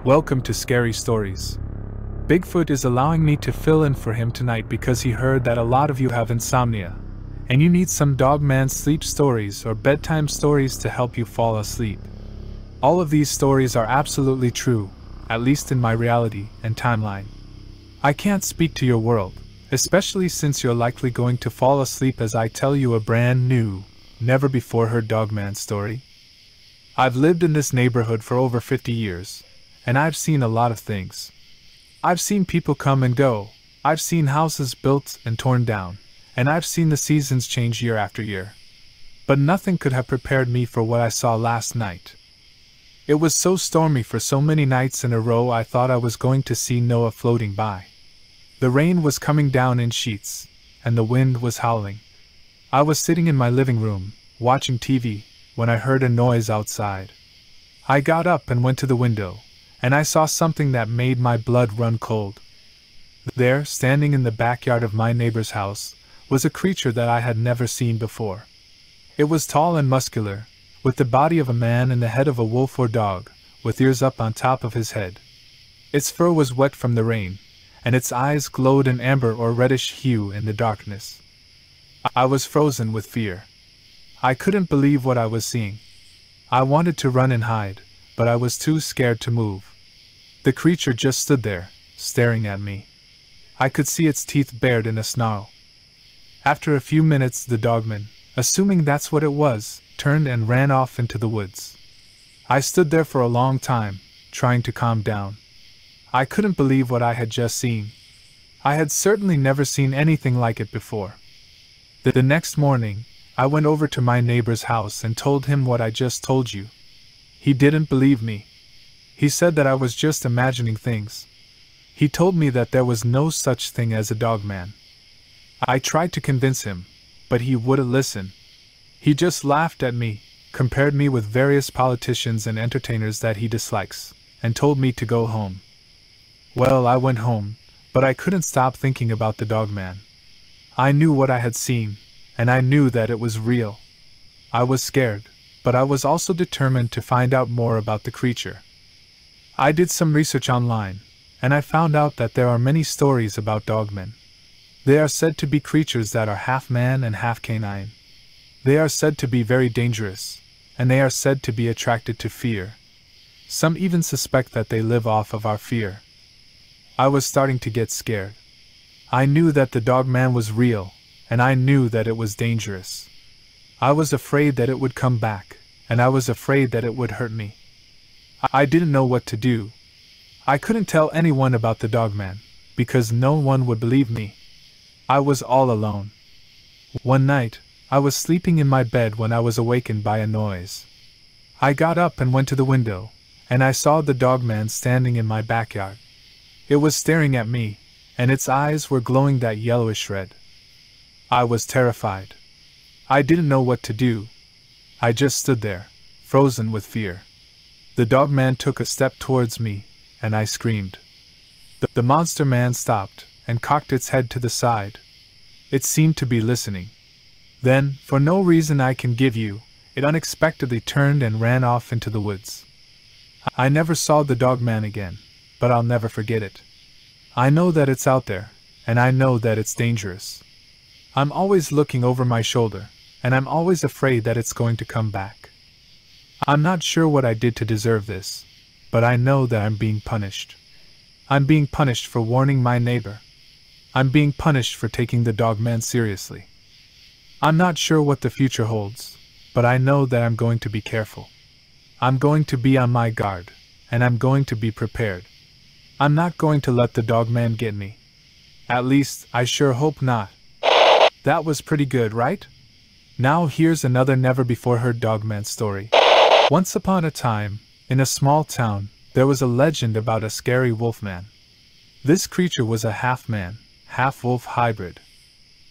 Welcome to Scary Stories. Bigfoot is allowing me to fill in for him tonight because he heard that a lot of you have insomnia, and you need some Dogman sleep stories or bedtime stories to help you fall asleep. All of these stories are absolutely true, at least in my reality and timeline. I can't speak to your world, especially since you're likely going to fall asleep as I tell you a brand new, never-before-heard Dogman story. I've lived in this neighborhood for over 50 years. And I've seen a lot of things. I've seen people come and go, I've seen houses built and torn down, and I've seen the seasons change year after year. But nothing could have prepared me for what I saw last night. It was so stormy for so many nights in a row I thought I was going to see Noah floating by. The rain was coming down in sheets, and the wind was howling. I was sitting in my living room, watching TV, when I heard a noise outside. I got up and went to the window. And I saw something that made my blood run cold. There, standing in the backyard of my neighbor's house, was a creature that I had never seen before. It was tall and muscular, with the body of a man and the head of a wolf or dog, with ears up on top of his head. Its fur was wet from the rain, and its eyes glowed an amber or reddish hue in the darkness. I was frozen with fear. I couldn't believe what I was seeing. I wanted to run and hide, but I was too scared to move. The creature just stood there, staring at me. I could see its teeth bared in a snarl. After a few minutes, the dogman, assuming that's what it was, turned and ran off into the woods. I stood there for a long time, trying to calm down. I couldn't believe what I had just seen. I had certainly never seen anything like it before. The next morning, I went over to my neighbor's house and told him what I just told you. He didn't believe me. He said that I was just imagining things. He told me that there was no such thing as a dogman. I tried to convince him, but he wouldn't listen. He just laughed at me, compared me with various politicians and entertainers that he dislikes, and told me to go home. Well, I went home, but I couldn't stop thinking about the dogman. I knew what I had seen, and I knew that it was real. I was scared, but I was also determined to find out more about the creature. I did some research online, and I found out that there are many stories about dogmen. They are said to be creatures that are half man and half canine. They are said to be very dangerous, and they are said to be attracted to fear. Some even suspect that they live off of our fear. I was starting to get scared. I knew that the dogman was real, and I knew that it was dangerous. I was afraid that it would come back, and I was afraid that it would hurt me. I didn't know what to do. I couldn't tell anyone about the dogman, because no one would believe me. I was all alone. One night, I was sleeping in my bed when I was awakened by a noise. I got up and went to the window, and I saw the dogman standing in my backyard. It was staring at me, and its eyes were glowing that yellowish red. I was terrified. I didn't know what to do. I just stood there, frozen with fear. The dogman took a step towards me, and I screamed. The monster man stopped, and cocked its head to the side. It seemed to be listening. Then, for no reason I can give you, it unexpectedly turned and ran off into the woods. I never saw the dogman again, but I'll never forget it. I know that it's out there, and I know that it's dangerous. I'm always looking over my shoulder, and I'm always afraid that it's going to come back. I'm not sure what I did to deserve this, but I know that I'm being punished. I'm being punished for warning my neighbor. I'm being punished for taking the dogman seriously. I'm not sure what the future holds, but I know that I'm going to be careful. I'm going to be on my guard, and I'm going to be prepared. I'm not going to let the dogman get me. At least, I sure hope not. That was pretty good, right? Now here's another never-before-heard dogman story. Once upon a time, in a small town, there was a legend about a scary wolfman. This creature was a half-man, half-wolf hybrid.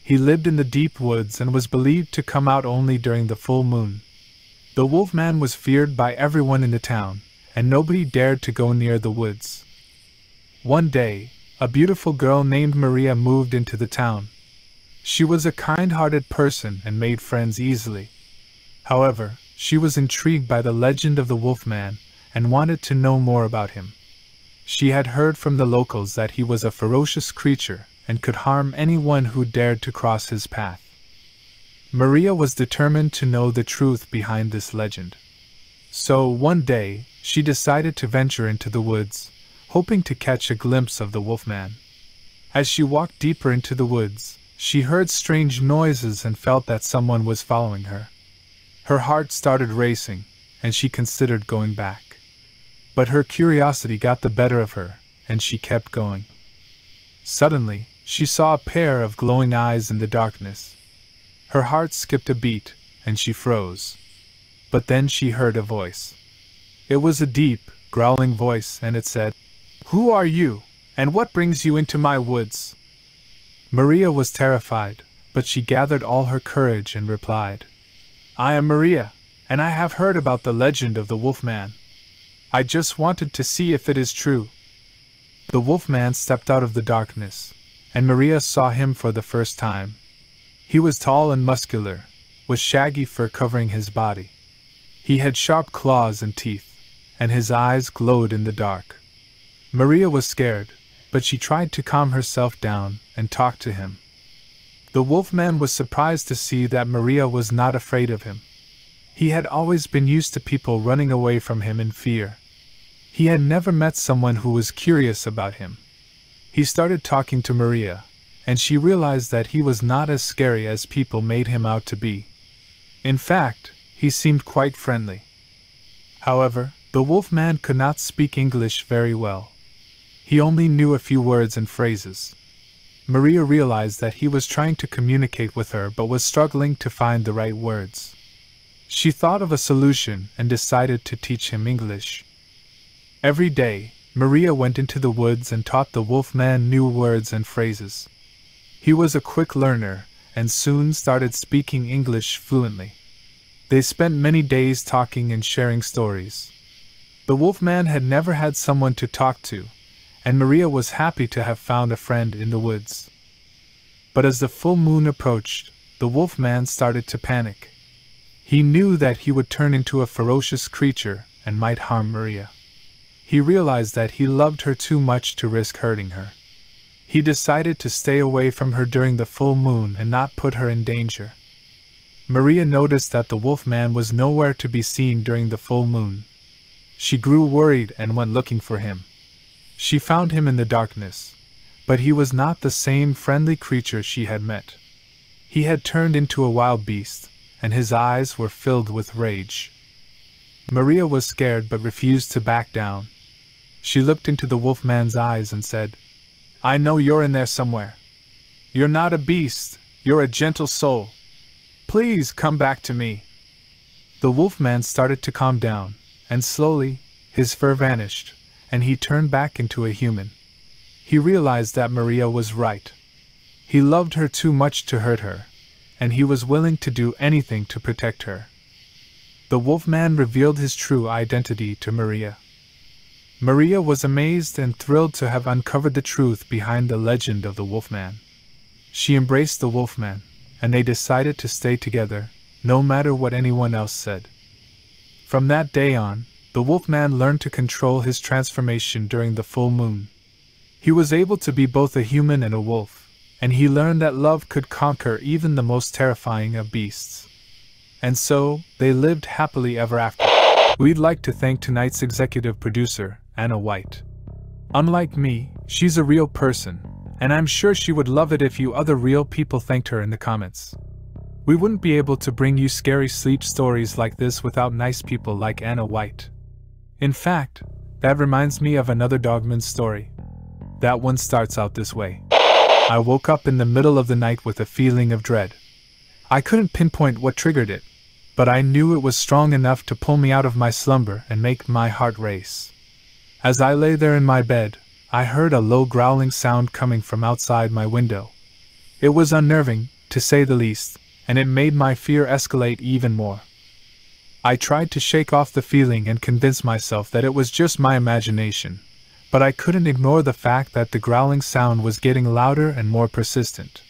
He lived in the deep woods and was believed to come out only during the full moon. The wolfman was feared by everyone in the town, and nobody dared to go near the woods. One day, a beautiful girl named Maria moved into the town. She was a kind-hearted person and made friends easily. However, she was intrigued by the legend of the wolfman and wanted to know more about him. She had heard from the locals that he was a ferocious creature and could harm anyone who dared to cross his path. Maria was determined to know the truth behind this legend. So, one day, she decided to venture into the woods, hoping to catch a glimpse of the Wolfman. As she walked deeper into the woods, she heard strange noises and felt that someone was following her. Her heart started racing, and she considered going back. But her curiosity got the better of her, and she kept going. Suddenly, she saw a pair of glowing eyes in the darkness. Her heart skipped a beat, and she froze. But then she heard a voice. It was a deep, growling voice, and it said, "Who are you, and what brings you into my woods?" Maria was terrified, but she gathered all her courage and replied, "I am Maria, and I have heard about the legend of the Wolfman. I just wanted to see if it is true." The Wolfman stepped out of the darkness, and Maria saw him for the first time. He was tall and muscular, with shaggy fur covering his body. He had sharp claws and teeth, and his eyes glowed in the dark. Maria was scared, but she tried to calm herself down and talk to him. The Wolfman was surprised to see that Maria was not afraid of him. He had always been used to people running away from him in fear. He had never met someone who was curious about him. He started talking to Maria, and she realized that he was not as scary as people made him out to be. In fact, he seemed quite friendly. However, the Wolfman could not speak English very well. He only knew a few words and phrases. Maria realized that he was trying to communicate with her but was struggling to find the right words. She thought of a solution and decided to teach him English. Every day, Maria went into the woods and taught the Wolfman new words and phrases. He was a quick learner and soon started speaking English fluently. They spent many days talking and sharing stories. The Wolfman had never had someone to talk to, and Maria was happy to have found a friend in the woods. But as the full moon approached, the Wolfman started to panic. He knew that he would turn into a ferocious creature and might harm Maria. He realized that he loved her too much to risk hurting her. He decided to stay away from her during the full moon and not put her in danger. Maria noticed that the Wolfman was nowhere to be seen during the full moon. She grew worried and went looking for him. She found him in the darkness, but he was not the same friendly creature she had met. He had turned into a wild beast, and his eyes were filled with rage. Maria was scared but refused to back down. She looked into the Wolfman's eyes and said, "I know you're in there somewhere. You're not a beast, you're a gentle soul. Please come back to me." The Wolfman started to calm down, and slowly, his fur vanished, and he turned back into a human. He realized that Maria was right. He loved her too much to hurt her, and he was willing to do anything to protect her. The Wolfman revealed his true identity to Maria. Maria was amazed and thrilled to have uncovered the truth behind the legend of the Wolfman. She embraced the Wolfman, and they decided to stay together, no matter what anyone else said. From that day on, the Wolfman learned to control his transformation during the full moon. He was able to be both a human and a wolf, and he learned that love could conquer even the most terrifying of beasts. And so, they lived happily ever after. We'd like to thank tonight's executive producer, Anna White. Unlike me, she's a real person, and I'm sure she would love it if you other real people thanked her in the comments. We wouldn't be able to bring you scary sleep stories like this without nice people like Anna White. In fact, that reminds me of another Dogman story. That one starts out this way. I woke up in the middle of the night with a feeling of dread. I couldn't pinpoint what triggered it, but I knew it was strong enough to pull me out of my slumber and make my heart race. As I lay there in my bed, I heard a low growling sound coming from outside my window. It was unnerving, to say the least, and it made my fear escalate even more. I tried to shake off the feeling and convince myself that it was just my imagination, but I couldn't ignore the fact that the growling sound was getting louder and more persistent.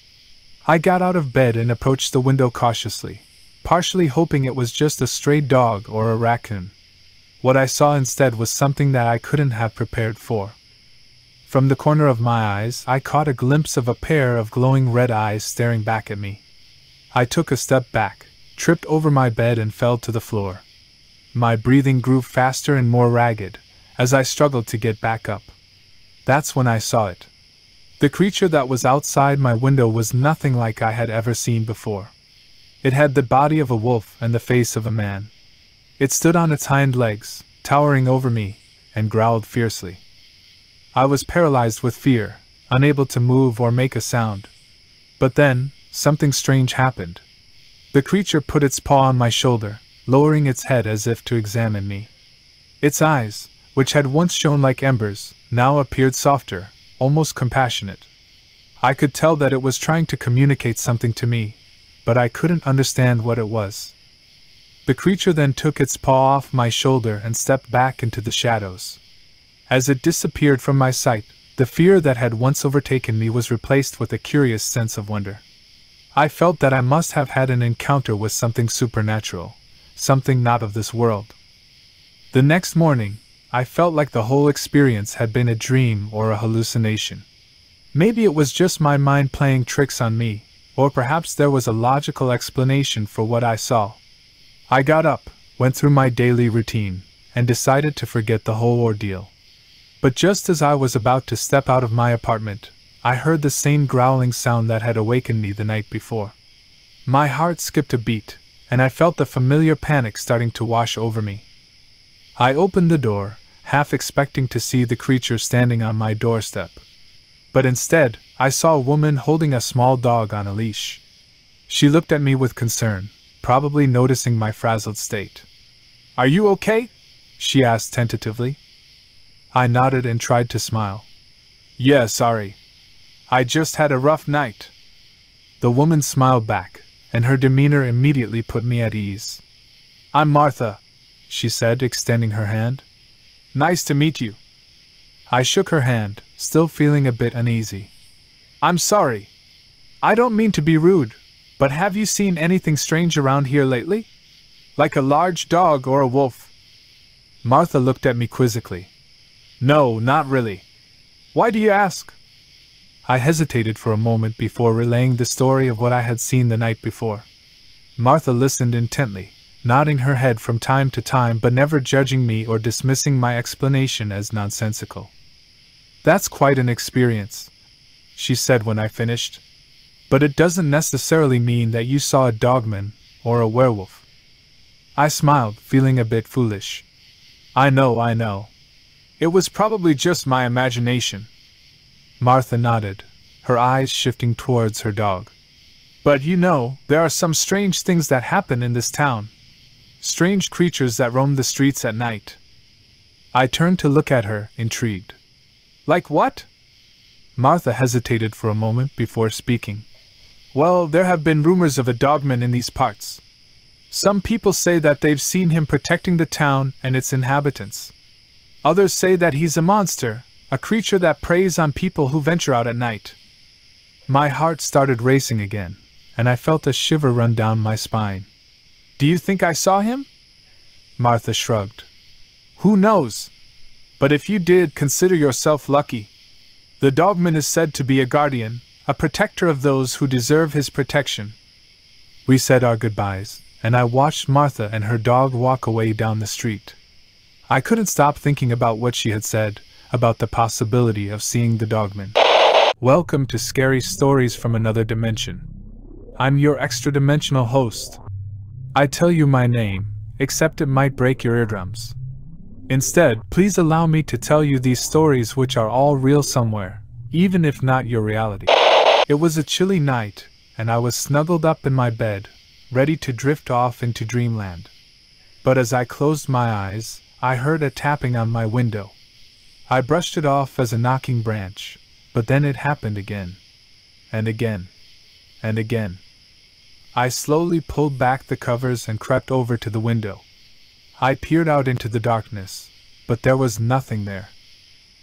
I got out of bed and approached the window cautiously, partially hoping it was just a stray dog or a raccoon. What I saw instead was something that I couldn't have prepared for. From the corner of my eyes, I caught a glimpse of a pair of glowing red eyes staring back at me. I took a step back, tripped over my bed and fell to the floor. My breathing grew faster and more ragged, as I struggled to get back up. That's when I saw it. The creature that was outside my window was nothing like I had ever seen before. It had the body of a wolf and the face of a man. It stood on its hind legs, towering over me, and growled fiercely. I was paralyzed with fear, unable to move or make a sound. But then, something strange happened. The creature put its paw on my shoulder, lowering its head as if to examine me. Its eyes, which had once shone like embers, now appeared softer, almost compassionate. I could tell that it was trying to communicate something to me, but I couldn't understand what it was. The creature then took its paw off my shoulder and stepped back into the shadows. As it disappeared from my sight, the fear that had once overtaken me was replaced with a curious sense of wonder. I felt that I must have had an encounter with something supernatural, something not of this world. The next morning, I felt like the whole experience had been a dream or a hallucination. Maybe it was just my mind playing tricks on me, or perhaps there was a logical explanation for what I saw. I got up, went through my daily routine, and decided to forget the whole ordeal. But just as I was about to step out of my apartment, I heard the same growling sound that had awakened me the night before. My heart skipped a beat, and I felt the familiar panic starting to wash over me. I opened the door, half expecting to see the creature standing on my doorstep. But instead, I saw a woman holding a small dog on a leash. She looked at me with concern, probably noticing my frazzled state. "Are you okay?" she asked tentatively. I nodded and tried to smile. "Yeah, sorry. I just had a rough night." The woman smiled back, and her demeanor immediately put me at ease. "I'm Martha," she said, extending her hand. "Nice to meet you." I shook her hand, still feeling a bit uneasy. "I'm sorry. I don't mean to be rude, but have you seen anything strange around here lately? Like a large dog or a wolf?" Martha looked at me quizzically. "No, not really. Why do you ask?" I hesitated for a moment before relaying the story of what I had seen the night before. Martha listened intently, nodding her head from time to time but never judging me or dismissing my explanation as nonsensical. "That's quite an experience," she said when I finished. "But it doesn't necessarily mean that you saw a dogman or a werewolf." I smiled, feeling a bit foolish. I know. It was probably just my imagination." Martha nodded, her eyes shifting towards her dog. "But you know, there are some strange things that happen in this town. Strange creatures that roam the streets at night." I turned to look at her, intrigued. "Like what?" Martha hesitated for a moment before speaking. "Well, there have been rumors of a dogman in these parts. Some people say that they've seen him protecting the town and its inhabitants. Others say that he's a monster, a creature that preys on people who venture out at night." My heart started racing again, and I felt a shiver run down my spine. "Do you think I saw him?" Martha shrugged. "Who knows? But if you did, consider yourself lucky. The dogman is said to be a guardian, a protector of those who deserve his protection." We said our goodbyes, and I watched Martha and her dog walk away down the street. I couldn't stop thinking about what she had said, about the possibility of seeing the dogman. Welcome to Scary Stories from Another Dimension. I'm your extra-dimensional host. I tell you my name, except it might break your eardrums. Instead, please allow me to tell you these stories which are all real somewhere, even if not your reality. It was a chilly night, and I was snuggled up in my bed, ready to drift off into dreamland. But as I closed my eyes, I heard a tapping on my window. I brushed it off as a knocking branch, but then it happened again. And again. And again. I slowly pulled back the covers and crept over to the window. I peered out into the darkness, but there was nothing there.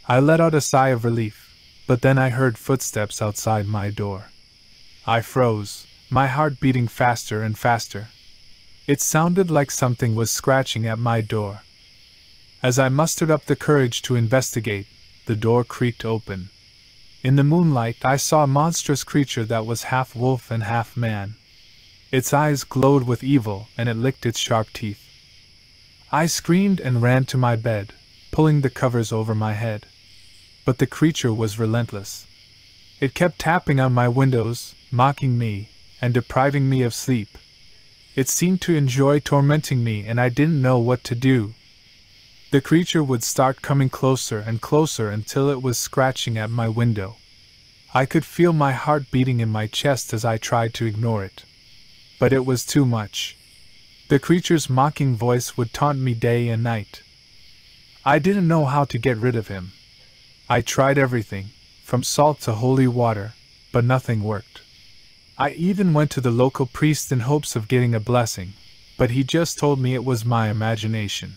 I let out a sigh of relief, but then I heard footsteps outside my door. I froze, my heart beating faster and faster. It sounded like something was scratching at my door. As I mustered up the courage to investigate, the door creaked open. In the moonlight, I saw a monstrous creature that was half wolf and half man. Its eyes glowed with evil, and it licked its sharp teeth. I screamed and ran to my bed, pulling the covers over my head. But the creature was relentless. It kept tapping on my windows, mocking me, and depriving me of sleep. It seemed to enjoy tormenting me, and I didn't know what to do. The creature would start coming closer and closer until it was scratching at my window. I could feel my heart beating in my chest as I tried to ignore it. But it was too much. The creature's mocking voice would taunt me day and night. I didn't know how to get rid of him. I tried everything, from salt to holy water, but nothing worked. I even went to the local priest in hopes of getting a blessing, but he just told me it was my imagination.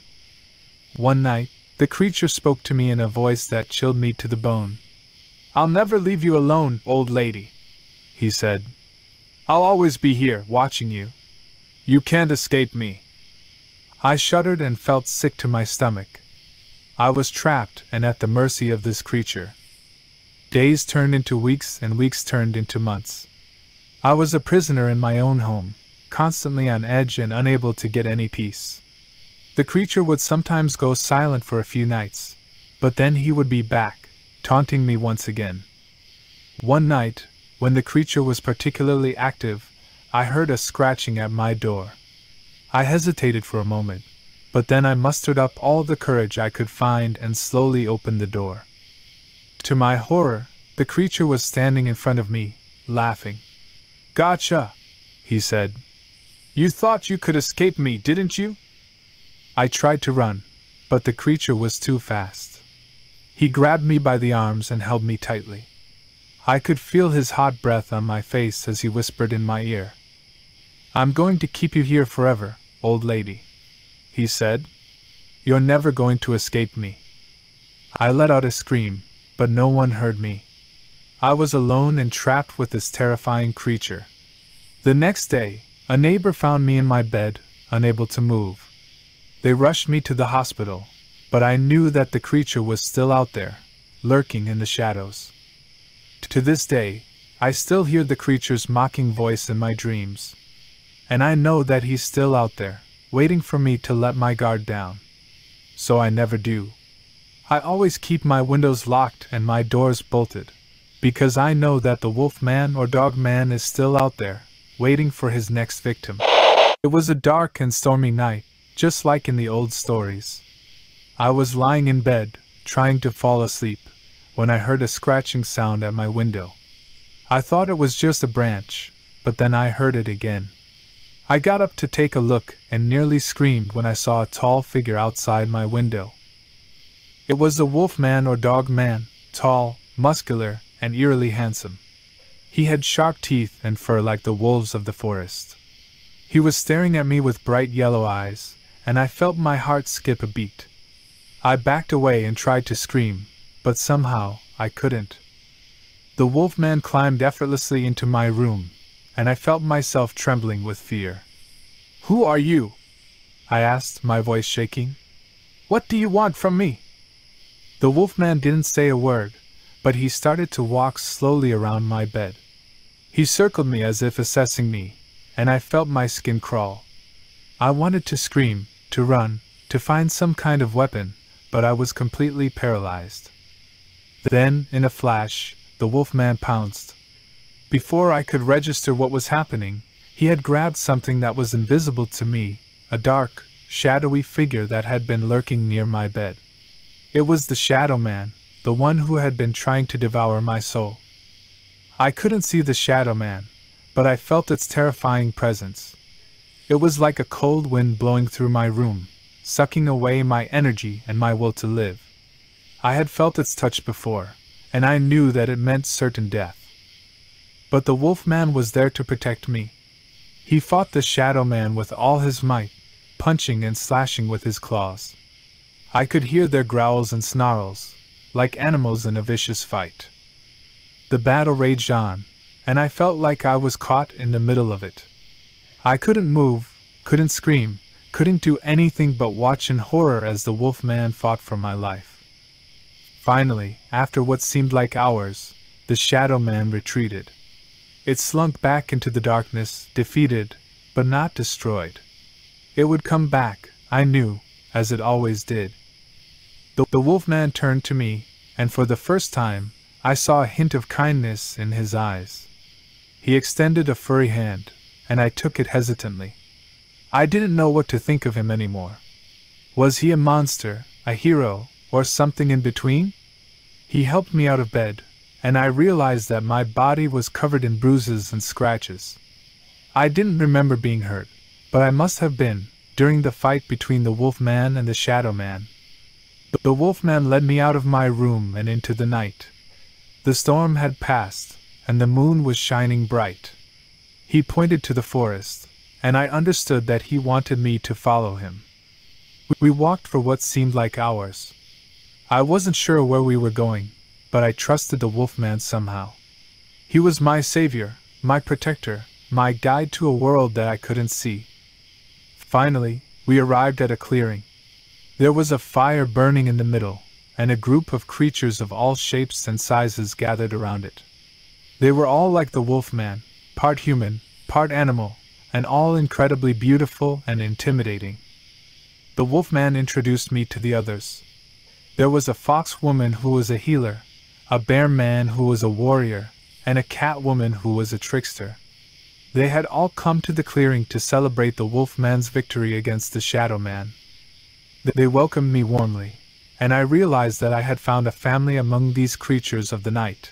One night, the creature spoke to me in a voice that chilled me to the bone. "I'll never leave you alone, old lady," he said. "I'll always be here, watching you. You can't escape me." I shuddered and felt sick to my stomach. I was trapped and at the mercy of this creature. Days turned into weeks and weeks turned into months. I was a prisoner in my own home, constantly on edge and unable to get any peace. The creature would sometimes go silent for a few nights, but then he would be back, taunting me once again. One night, when the creature was particularly active, I heard a scratching at my door. I hesitated for a moment, but then I mustered up all the courage I could find and slowly opened the door. To my horror, the creature was standing in front of me, laughing. "Gotcha," he said. "You thought you could escape me, didn't you?" I tried to run, but the creature was too fast. He grabbed me by the arms and held me tightly. I could feel his hot breath on my face as he whispered in my ear. "I'm going to keep you here forever, old lady," he said. "You're never going to escape me." I let out a scream, but no one heard me. I was alone and trapped with this terrifying creature. The next day, a neighbor found me in my bed, unable to move. They rushed me to the hospital, but I knew that the creature was still out there, lurking in the shadows. To this day, I still hear the creature's mocking voice in my dreams. And I know that he's still out there, waiting for me to let my guard down. So I never do. I always keep my windows locked and my doors bolted, because I know that the wolf man or dog man is still out there, waiting for his next victim. It was a dark and stormy night, just like in the old stories. I was lying in bed, trying to fall asleep, when I heard a scratching sound at my window. I thought it was just a branch, but then I heard it again. I got up to take a look and nearly screamed when I saw a tall figure outside my window. It was the wolf man or dog man, tall, muscular, and eerily handsome. He had sharp teeth and fur like the wolves of the forest. He was staring at me with bright yellow eyes, and I felt my heart skip a beat. I backed away and tried to scream, but somehow I couldn't. The wolfman climbed effortlessly into my room, and I felt myself trembling with fear. "Who are you?" I asked, my voice shaking. "What do you want from me?" The wolfman didn't say a word, but he started to walk slowly around my bed. He circled me as if assessing me, and I felt my skin crawl. I wanted to scream, to run, to find some kind of weapon, but I was completely paralyzed. Then, in a flash, the wolfman pounced. Before I could register what was happening, he had grabbed something that was invisible to me, a dark, shadowy figure that had been lurking near my bed. It was the Shadow Man, the one who had been trying to devour my soul. I couldn't see the Shadow Man, but I felt its terrifying presence. It was like a cold wind blowing through my room, sucking away my energy and my will to live. I had felt its touch before, and I knew that it meant certain death. But the Wolfman was there to protect me. He fought the Shadow Man with all his might, punching and slashing with his claws. I could hear their growls and snarls, like animals in a vicious fight. The battle raged on, and I felt like I was caught in the middle of it. I couldn't move, couldn't scream, couldn't do anything but watch in horror as the Wolfman fought for my life. Finally, after what seemed like hours, the Shadow Man retreated. It slunk back into the darkness, defeated, but not destroyed. It would come back, I knew, as it always did. The Wolfman turned to me, and for the first time, I saw a hint of kindness in his eyes. He extended a furry hand, and I took it hesitantly. I didn't know what to think of him anymore. Was he a monster, a hero, or something in between? He helped me out of bed, and I realized that my body was covered in bruises and scratches. I didn't remember being hurt, but I must have been, during the fight between the Wolfman and the Shadow Man. The Wolfman led me out of my room and into the night. The storm had passed, and the moon was shining bright. He pointed to the forest, and I understood that he wanted me to follow him. We walked for what seemed like hours. I wasn't sure where we were going, but I trusted the Wolfman somehow. He was my savior, my protector, my guide to a world that I couldn't see. Finally, we arrived at a clearing. There was a fire burning in the middle, and a group of creatures of all shapes and sizes gathered around it. They were all like the Wolfman, part human, part animal, and all incredibly beautiful and intimidating. The Wolfman introduced me to the others. There was a fox woman who was a healer, a bear man who was a warrior, and a cat woman who was a trickster. They had all come to the clearing to celebrate the Wolfman's victory against the Shadow Man. They welcomed me warmly, and I realized that I had found a family among these creatures of the night.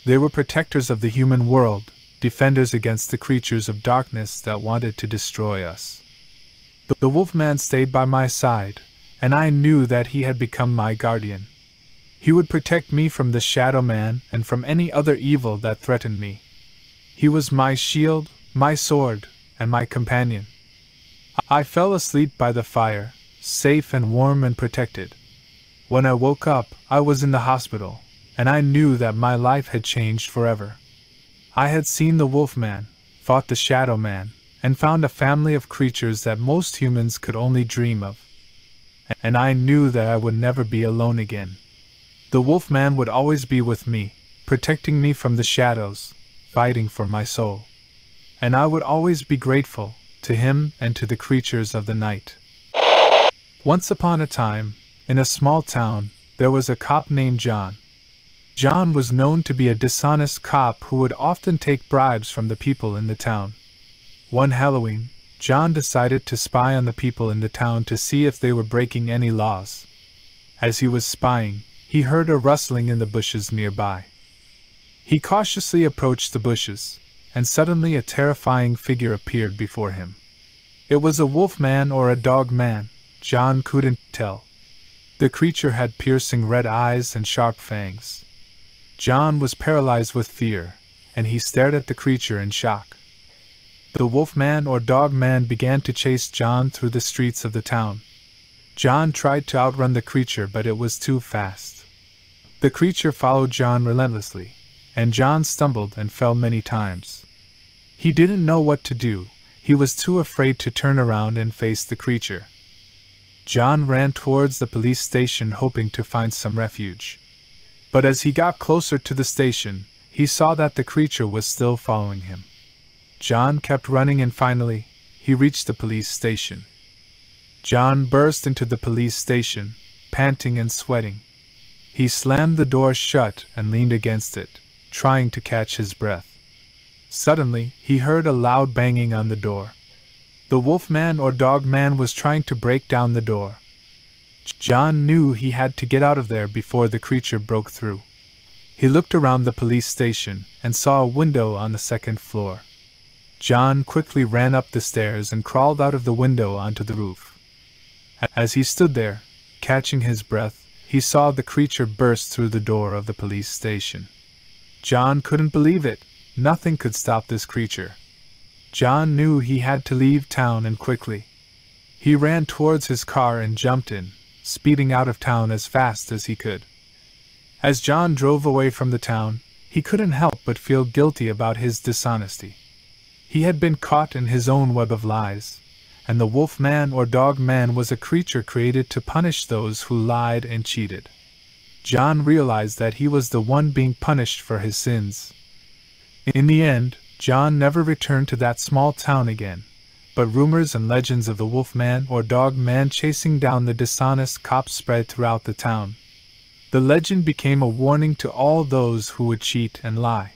They were protectors of the human world, defenders against the creatures of darkness that wanted to destroy us. The Wolfman stayed by my side, and I knew that he had become my guardian. He would protect me from the Shadow Man and from any other evil that threatened me. He was my shield, my sword, and my companion. I fell asleep by the fire, safe and warm and protected. When I woke up, I was in the hospital, and I knew that my life had changed forever. I had seen the Wolfman, fought the Shadow Man, and found a family of creatures that most humans could only dream of. And I knew that I would never be alone again. The Wolfman would always be with me, protecting me from the shadows, fighting for my soul. And I would always be grateful to him and to the creatures of the night. Once upon a time, in a small town, there was a cop named John. John was known to be a dishonest cop who would often take bribes from the people in the town. One Halloween, John decided to spy on the people in the town to see if they were breaking any laws. As he was spying, he heard a rustling in the bushes nearby. He cautiously approached the bushes, and suddenly a terrifying figure appeared before him. It was a wolfman or a dogman, John couldn't tell. The creature had piercing red eyes and sharp fangs. John was paralyzed with fear, and he stared at the creature in shock. The wolfman or dogman began to chase John through the streets of the town. John tried to outrun the creature, but it was too fast. The creature followed John relentlessly, and John stumbled and fell many times. He didn't know what to do. He was too afraid to turn around and face the creature. John ran towards the police station hoping to find some refuge. But as he got closer to the station, he saw that the creature was still following him. John kept running and finally, he reached the police station. John burst into the police station, panting and sweating. He slammed the door shut and leaned against it, trying to catch his breath. Suddenly, he heard a loud banging on the door. The wolfman or dogman was trying to break down the door. John knew he had to get out of there before the creature broke through. He looked around the police station and saw a window on the second floor. John quickly ran up the stairs and crawled out of the window onto the roof. As he stood there, catching his breath, he saw the creature burst through the door of the police station. John couldn't believe it. Nothing could stop this creature. John knew he had to leave town and quickly. He ran towards his car and jumped in, speeding out of town as fast as he could. As John drove away from the town, he couldn't help but feel guilty about his dishonesty. He had been caught in his own web of lies, and the wolfman or dogman was a creature created to punish those who lied and cheated. John realized that he was the one being punished for his sins. In the end, John never returned to that small town again, but rumors and legends of the Wolfman or Dogman chasing down the dishonest cops spread throughout the town. The legend became a warning to all those who would cheat and lie.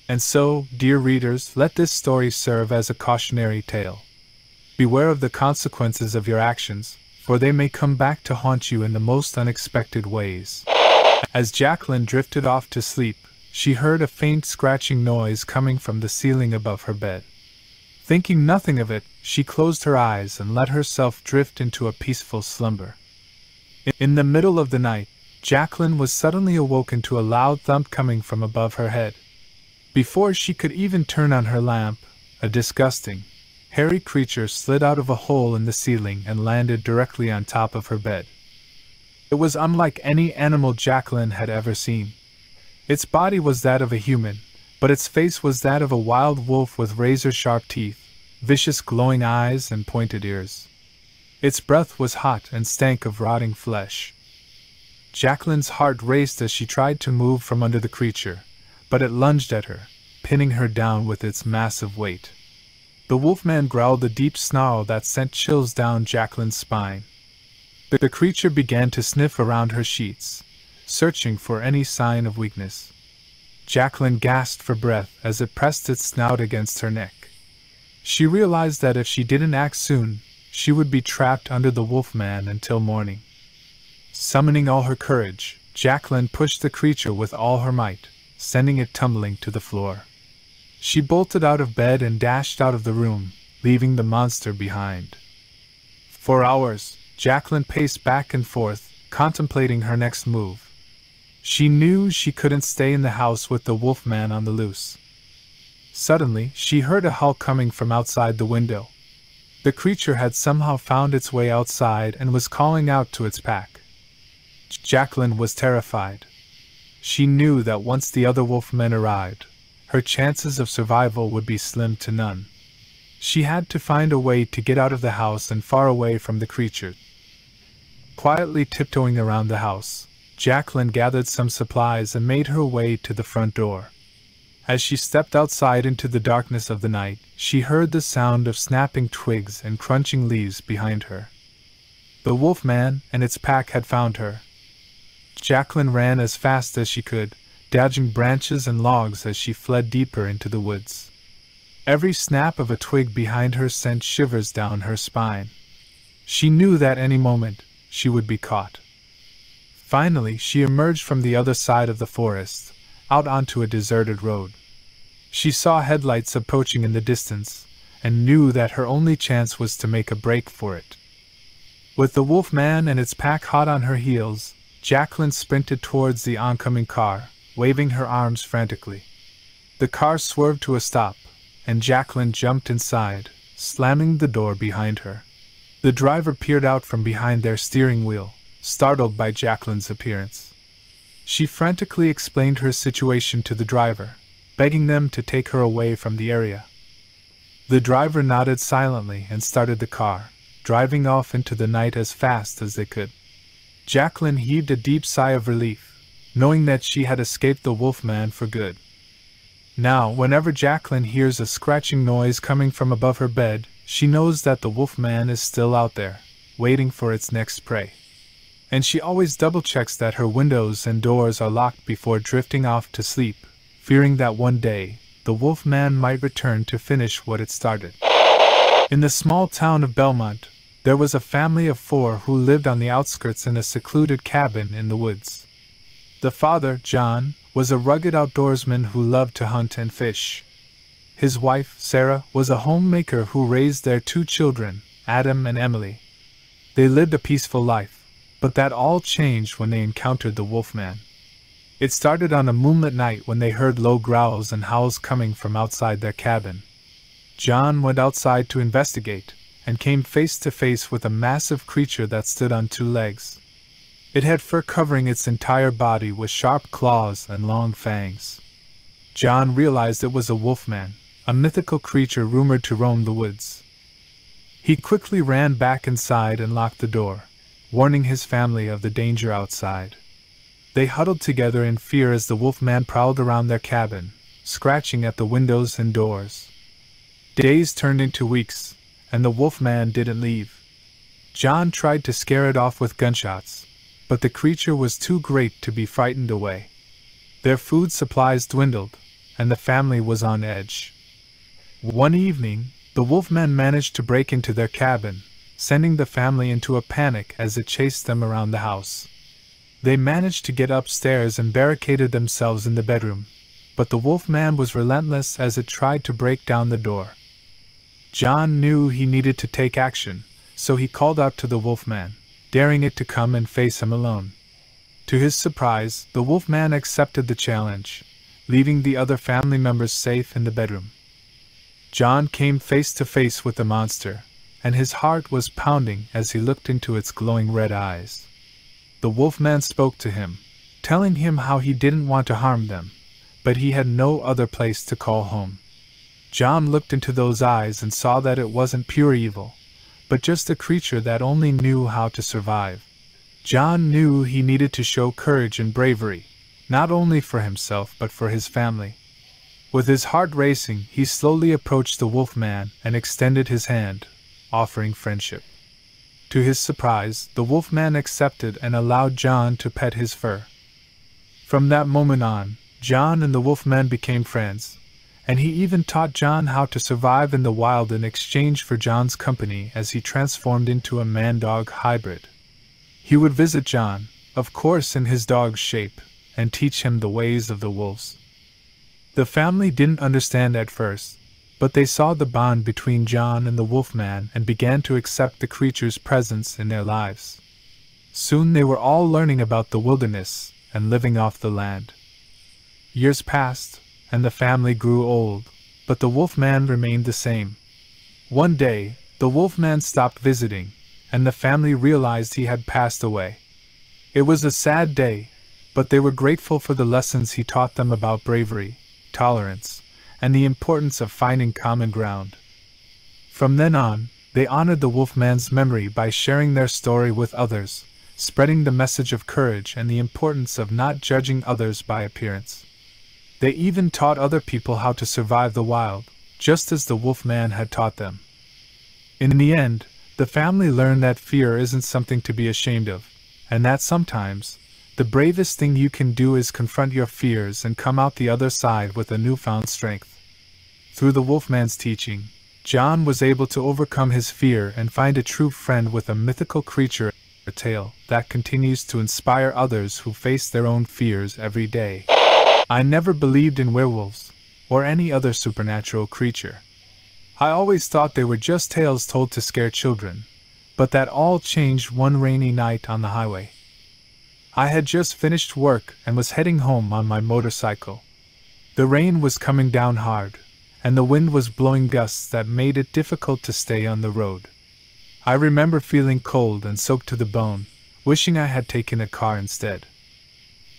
And so, dear readers, let this story serve as a cautionary tale. Beware of the consequences of your actions, for they may come back to haunt you in the most unexpected ways. As Jacqueline drifted off to sleep, she heard a faint scratching noise coming from the ceiling above her bed. Thinking nothing of it, she closed her eyes and let herself drift into a peaceful slumber. In the middle of the night, Jacqueline was suddenly awoken to a loud thump coming from above her head. Before she could even turn on her lamp, a disgusting, hairy creature slid out of a hole in the ceiling and landed directly on top of her bed. It was unlike any animal Jacqueline had ever seen. Its body was that of a human, but its face was that of a wild wolf with razor-sharp teeth, vicious glowing eyes, and pointed ears. Its breath was hot and stank of rotting flesh. Jacqueline's heart raced as she tried to move from under the creature, but it lunged at her, pinning her down with its massive weight. The wolfman growled a deep snarl that sent chills down Jacqueline's spine. The creature began to sniff around her sheets, searching for any sign of weakness. Jacqueline gasped for breath as it pressed its snout against her neck. She realized that if she didn't act soon, she would be trapped under the wolfman until morning. Summoning all her courage, Jacqueline pushed the creature with all her might, sending it tumbling to the floor. She bolted out of bed and dashed out of the room, leaving the monster behind. For hours, Jacqueline paced back and forth, contemplating her next move. She knew she couldn't stay in the house with the wolfman on the loose. Suddenly, she heard a howl coming from outside the window. The creature had somehow found its way outside and was calling out to its pack. Jacqueline was terrified. She knew that once the other wolfmen arrived, her chances of survival would be slim to none. She had to find a way to get out of the house and far away from the creature. Quietly tiptoeing around the house, Jacqueline gathered some supplies and made her way to the front door. As she stepped outside into the darkness of the night, she heard the sound of snapping twigs and crunching leaves behind her. The wolfman and its pack had found her. Jacqueline ran as fast as she could, dodging branches and logs as she fled deeper into the woods. Every snap of a twig behind her sent shivers down her spine. She knew that any moment she would be caught. Finally, she emerged from the other side of the forest, out onto a deserted road. She saw headlights approaching in the distance, and knew that her only chance was to make a break for it. With the wolfman and its pack hot on her heels, Jacqueline sprinted towards the oncoming car, waving her arms frantically. The car swerved to a stop, and Jacqueline jumped inside, slamming the door behind her. The driver peered out from behind their steering wheel, startled by Jacqueline's appearance. She frantically explained her situation to the driver, begging them to take her away from the area. The driver nodded silently and started the car, driving off into the night as fast as they could. Jacqueline heaved a deep sigh of relief, knowing that she had escaped the wolfman for good. Now, whenever Jacqueline hears a scratching noise coming from above her bed, she knows that the wolfman is still out there, waiting for its next prey. And she always double-checks that her windows and doors are locked before drifting off to sleep, fearing that one day, the wolfman might return to finish what it started. In the small town of Belmont, there was a family of 4 who lived on the outskirts in a secluded cabin in the woods. The father, John, was a rugged outdoorsman who loved to hunt and fish. His wife, Sarah, was a homemaker who raised their 2 children, Adam and Emily. They lived a peaceful life, but that all changed when they encountered the wolfman. It started on a moonlit night when they heard low growls and howls coming from outside their cabin. John went outside to investigate, and came face to face with a massive creature that stood on 2 legs. It had fur covering its entire body with sharp claws and long fangs. John realized it was a wolfman, a mythical creature rumored to roam the woods. He quickly ran back inside and locked the door, warning his family of the danger outside. They huddled together in fear as the wolfman prowled around their cabin, scratching at the windows and doors. Days turned into weeks, and the wolfman didn't leave. John tried to scare it off with gunshots, but the creature was too great to be frightened away. Their food supplies dwindled, and the family was on edge. One evening, the wolfman managed to break into their cabin, sending the family into a panic as it chased them around the house. They managed to get upstairs and barricaded themselves in the bedroom, but the wolfman was relentless as it tried to break down the door. John knew he needed to take action, so he called out to the wolfman, daring it to come and face him alone. To his surprise, the wolfman accepted the challenge, leaving the other family members safe in the bedroom. John came face to face with the monster, and his heart was pounding as he looked into its glowing red eyes. The wolfman spoke to him, telling him how he didn't want to harm them, but he had no other place to call home. John looked into those eyes and saw that it wasn't pure evil, but just a creature that only knew how to survive. John knew he needed to show courage and bravery, not only for himself but for his family. With his heart racing, he slowly approached the wolfman and extended his hand, offering friendship. To his surprise, the wolfman accepted and allowed John to pet his fur. From that moment on, John and the wolfman became friends, and he even taught John how to survive in the wild in exchange for John's company as he transformed into a man-dog hybrid. He would visit John, of course in his dog's shape, and teach him the ways of the wolves. The family didn't understand at first, but they saw the bond between John and the wolfman and began to accept the creature's presence in their lives. Soon they were all learning about the wilderness and living off the land. Years passed, and the family grew old, but the wolfman remained the same. One day, the wolfman stopped visiting, and the family realized he had passed away. It was a sad day, but they were grateful for the lessons he taught them about bravery, tolerance, and the importance of finding common ground. From then on, they honored the wolfman's memory by sharing their story with others, spreading the message of courage and the importance of not judging others by appearance. They even taught other people how to survive the wild, just as the wolfman had taught them. In the end, the family learned that fear isn't something to be ashamed of, and that sometimes, the bravest thing you can do is confront your fears and come out the other side with a newfound strength. Through the wolfman's teaching, John was able to overcome his fear and find a true friend with a mythical creature, a tale that continues to inspire others who face their own fears every day. I never believed in werewolves, or any other supernatural creature. I always thought they were just tales told to scare children, but that all changed one rainy night on the highway. I had just finished work and was heading home on my motorcycle. The rain was coming down hard, and the wind was blowing gusts that made it difficult to stay on the road. I remember feeling cold and soaked to the bone, wishing I had taken a car instead.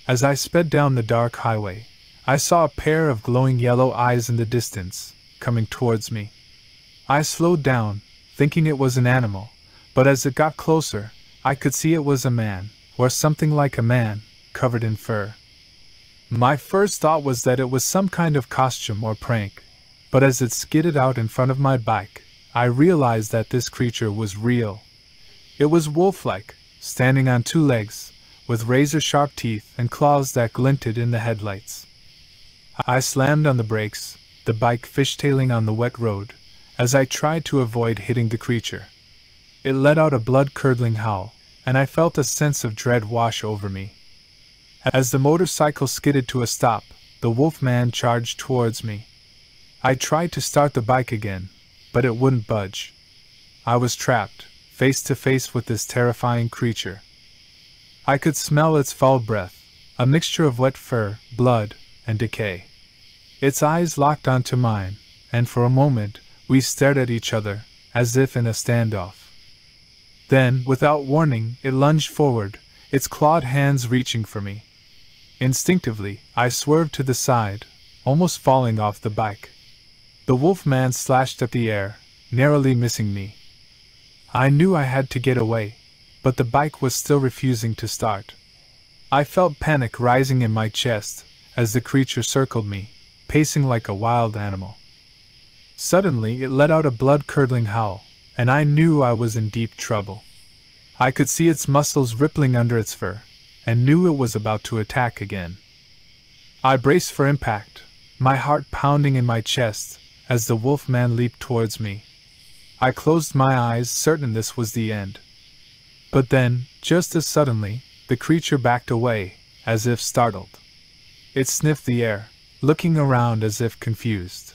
As I sped down the dark highway, I saw a pair of glowing yellow eyes in the distance, coming towards me. I slowed down, thinking it was an animal, but as it got closer, I could see it was a man, or something like a man, covered in fur. My first thought was that it was some kind of costume or prank, but as it skidded out in front of my bike, I realized that this creature was real. It was wolf-like, standing on two legs, with razor-sharp teeth and claws that glinted in the headlights. I slammed on the brakes, the bike fishtailing on the wet road, as I tried to avoid hitting the creature. It let out a blood-curdling howl, and I felt a sense of dread wash over me. As the motorcycle skidded to a stop, the wolfman charged towards me. I tried to start the bike again, but it wouldn't budge. I was trapped, face to face with this terrifying creature. I could smell its foul breath, a mixture of wet fur, blood, and decay. Its eyes locked onto mine, and for a moment, we stared at each other, as if in a standoff. Then, without warning, it lunged forward, its clawed hands reaching for me. Instinctively, I swerved to the side, almost falling off the bike. The wolfman slashed at the air, narrowly missing me. I knew I had to get away, but the bike was still refusing to start. I felt panic rising in my chest as the creature circled me, pacing like a wild animal. Suddenly, it let out a blood-curdling howl, and I knew I was in deep trouble. I could see its muscles rippling under its fur, and knew it was about to attack again. I braced for impact, my heart pounding in my chest as the wolfman leaped towards me. I closed my eyes, certain this was the end. But then, just as suddenly, the creature backed away, as if startled. It sniffed the air, looking around as if confused.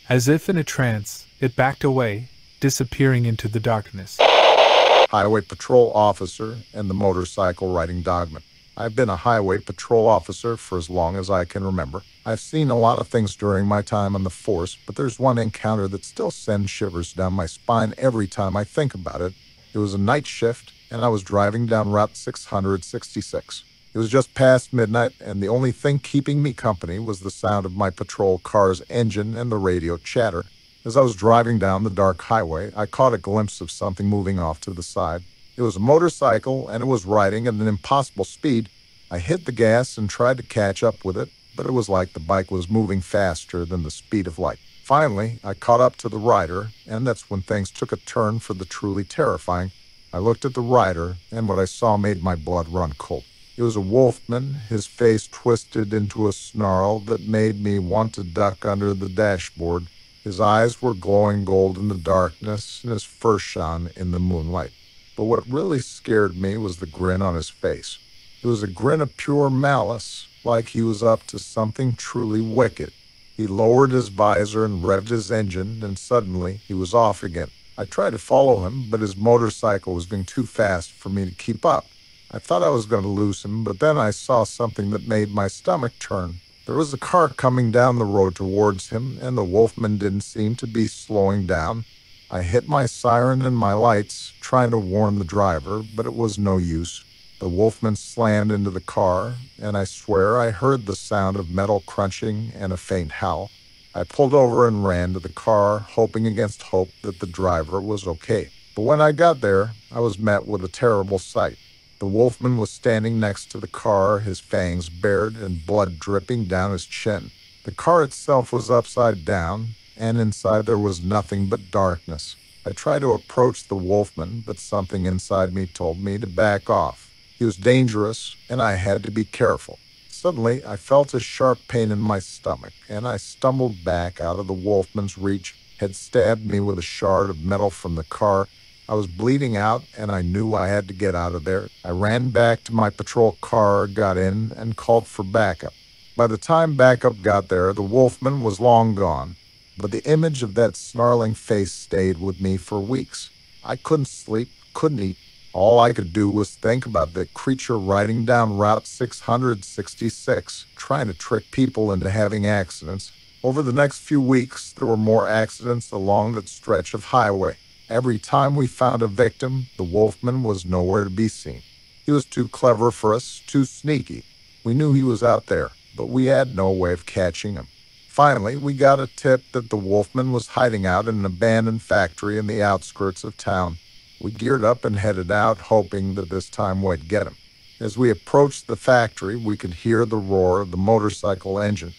As if in a trance, it backed away, disappearing into the darkness. Highway patrol officer and the motorcycle riding dogman. I've been a highway patrol officer for as long as I can remember. I've seen a lot of things during my time on the force, but there's one encounter that still sends shivers down my spine every time I think about it. It was a night shift, and I was driving down Route 666. It was just past midnight, and the only thing keeping me company was the sound of my patrol car's engine and the radio chatter. As I was driving down the dark highway, I caught a glimpse of something moving off to the side. It was a motorcycle, and it was riding at an impossible speed. I hit the gas and tried to catch up with it, but it was like the bike was moving faster than the speed of light. Finally, I caught up to the rider, and that's when things took a turn for the truly terrifying. I looked at the rider, and what I saw made my blood run cold. It was a wolfman, his face twisted into a snarl that made me want to duck under the dashboard. His eyes were glowing gold in the darkness, and his fur shone in the moonlight. But what really scared me was the grin on his face. It was a grin of pure malice, like he was up to something truly wicked. He lowered his visor and revved his engine, and suddenly he was off again. I tried to follow him, but his motorcycle was going too fast for me to keep up. I thought I was going to lose him, but then I saw something that made my stomach turn. There was a car coming down the road towards him, and the wolfman didn't seem to be slowing down. I hit my siren and my lights, trying to warn the driver, but it was no use. The wolfman slammed into the car, and I swear I heard the sound of metal crunching and a faint howl. I pulled over and ran to the car, hoping against hope that the driver was okay. But when I got there, I was met with a terrible sight. The wolfman was standing next to the car, his fangs bared and blood dripping down his chin. The car itself was upside down, and inside there was nothing but darkness. I tried to approach the wolfman, but something inside me told me to back off. He was dangerous, and I had to be careful. Suddenly, I felt a sharp pain in my stomach, and I stumbled back out of the wolfman's reach. Had stabbed me with a shard of metal from the car. I was bleeding out, and I knew I had to get out of there. I ran back to my patrol car, got in, and called for backup. By the time backup got there, the wolfman was long gone, but the image of that snarling face stayed with me for weeks. I couldn't sleep, couldn't eat. All I could do was think about that creature riding down Route 666, trying to trick people into having accidents. Over the next few weeks, there were more accidents along that stretch of highway. Every time we found a victim, the wolfman was nowhere to be seen. He was too clever for us, too sneaky. We knew he was out there, but we had no way of catching him. Finally, we got a tip that the wolfman was hiding out in an abandoned factory in the outskirts of town. We geared up and headed out, hoping that this time we'd get him. As we approached the factory, we could hear the roar of the motorcycle engine.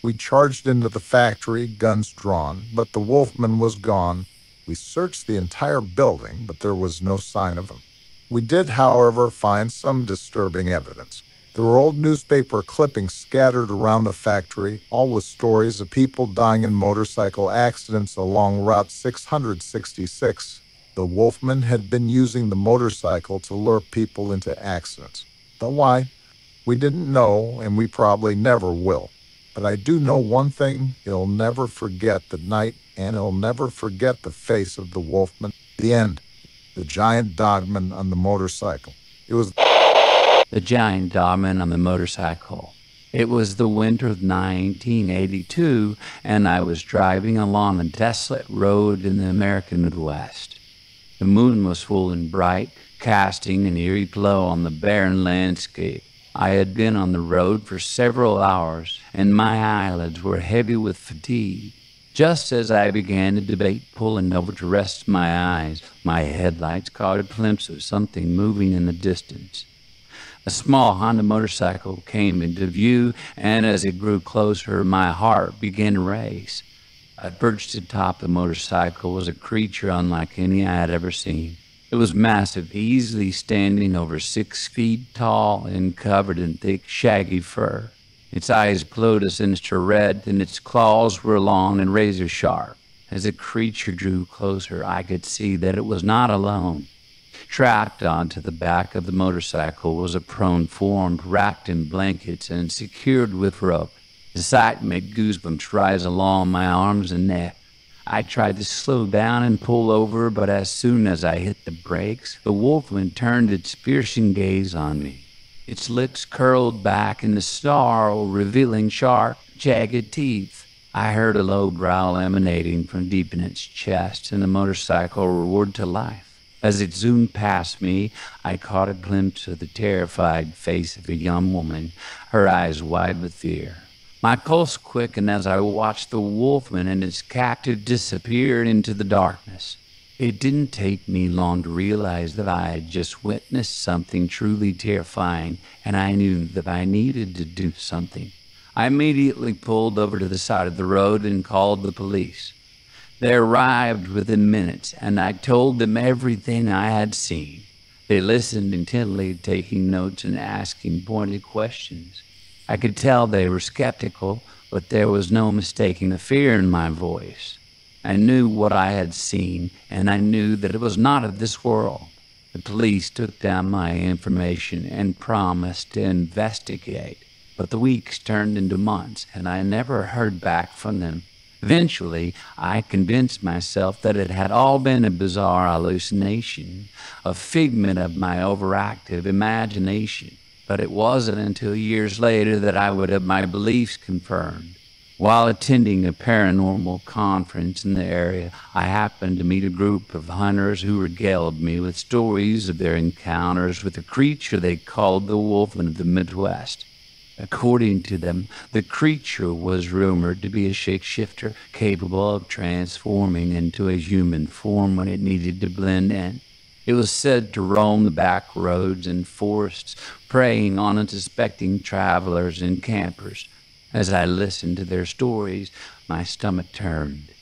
We charged into the factory, guns drawn, but the wolfman was gone. We searched the entire building, but there was no sign of him. We did, however, find some disturbing evidence. There were old newspaper clippings scattered around the factory, all with stories of people dying in motorcycle accidents along Route 666. The wolfman had been using the motorcycle to lure people into accidents. But why? We didn't know, and we probably never will. But I do know one thing: he'll never forget the night, and he'll never forget the face of the wolfman. The end. The giant dogman on the motorcycle. It was the giant dogman on the motorcycle. It was the winter of 1982, and I was driving along a desolate road in the American Midwest. The moon was full and bright, casting an eerie glow on the barren landscape. I had been on the road for several hours, and my eyelids were heavy with fatigue. Just as I began to debate pulling over to rest my eyes, my headlights caught a glimpse of something moving in the distance. A small Honda motorcycle came into view, and as it grew closer, my heart began to race. Perched atop the motorcycle was a creature unlike any I had ever seen. It was massive, easily standing over 6 feet tall and covered in thick, shaggy fur. Its eyes glowed a sinister red, and its claws were long and razor-sharp. As the creature drew closer, I could see that it was not alone. Strapped onto the back of the motorcycle was a prone form wrapped in blankets and secured with rope. The sight made goosebumps rise along my arms and neck. I tried to slow down and pull over, but as soon as I hit the brakes, the wolfman turned its piercing gaze on me. Its lips curled back in the snarl, revealing sharp, jagged teeth. I heard a low growl emanating from deep in its chest, and the motorcycle roared to life. As it zoomed past me, I caught a glimpse of the terrified face of a young woman, her eyes wide with fear. My pulse quickened as I watched the wolfman and its captive disappear into the darkness. It didn't take me long to realize that I had just witnessed something truly terrifying, and I knew that I needed to do something. I immediately pulled over to the side of the road and called the police. They arrived within minutes, and I told them everything I had seen. They listened intently, taking notes and asking pointed questions. I could tell they were skeptical, but there was no mistaking the fear in my voice. I knew what I had seen, and I knew that it was not of this world. The police took down my information and promised to investigate, but the weeks turned into months, and I never heard back from them. Eventually, I convinced myself that it had all been a bizarre hallucination, a figment of my overactive imagination. But it wasn't until years later that I would have my beliefs confirmed. While attending a paranormal conference in the area, I happened to meet a group of hunters who regaled me with stories of their encounters with a creature they called the Wolfman of the Midwest. According to them, the creature was rumored to be a shapeshifter capable of transforming into a human form when it needed to blend in. It was said to roam the back roads and forests, preying on unsuspecting travelers and campers. As I listened to their stories, my stomach turned.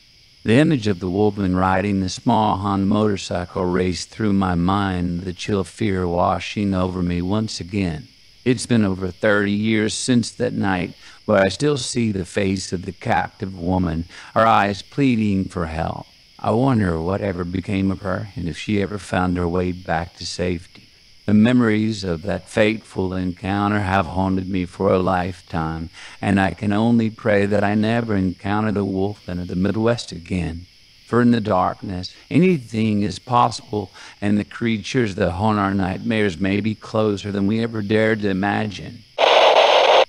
The image of the wolfman riding the small Honda motorcycle raced through my mind, the chill fear washing over me once again. It's been over 30 years since that night, but I still see the face of the captive woman, her eyes pleading for help. I wonder whatever became of her and if she ever found her way back to safety. The memories of that fateful encounter have haunted me for a lifetime, and I can only pray that I never encounter the wolfman of the Midwest again. For in the darkness, anything is possible, and the creatures that haunt our nightmares may be closer than we ever dared to imagine.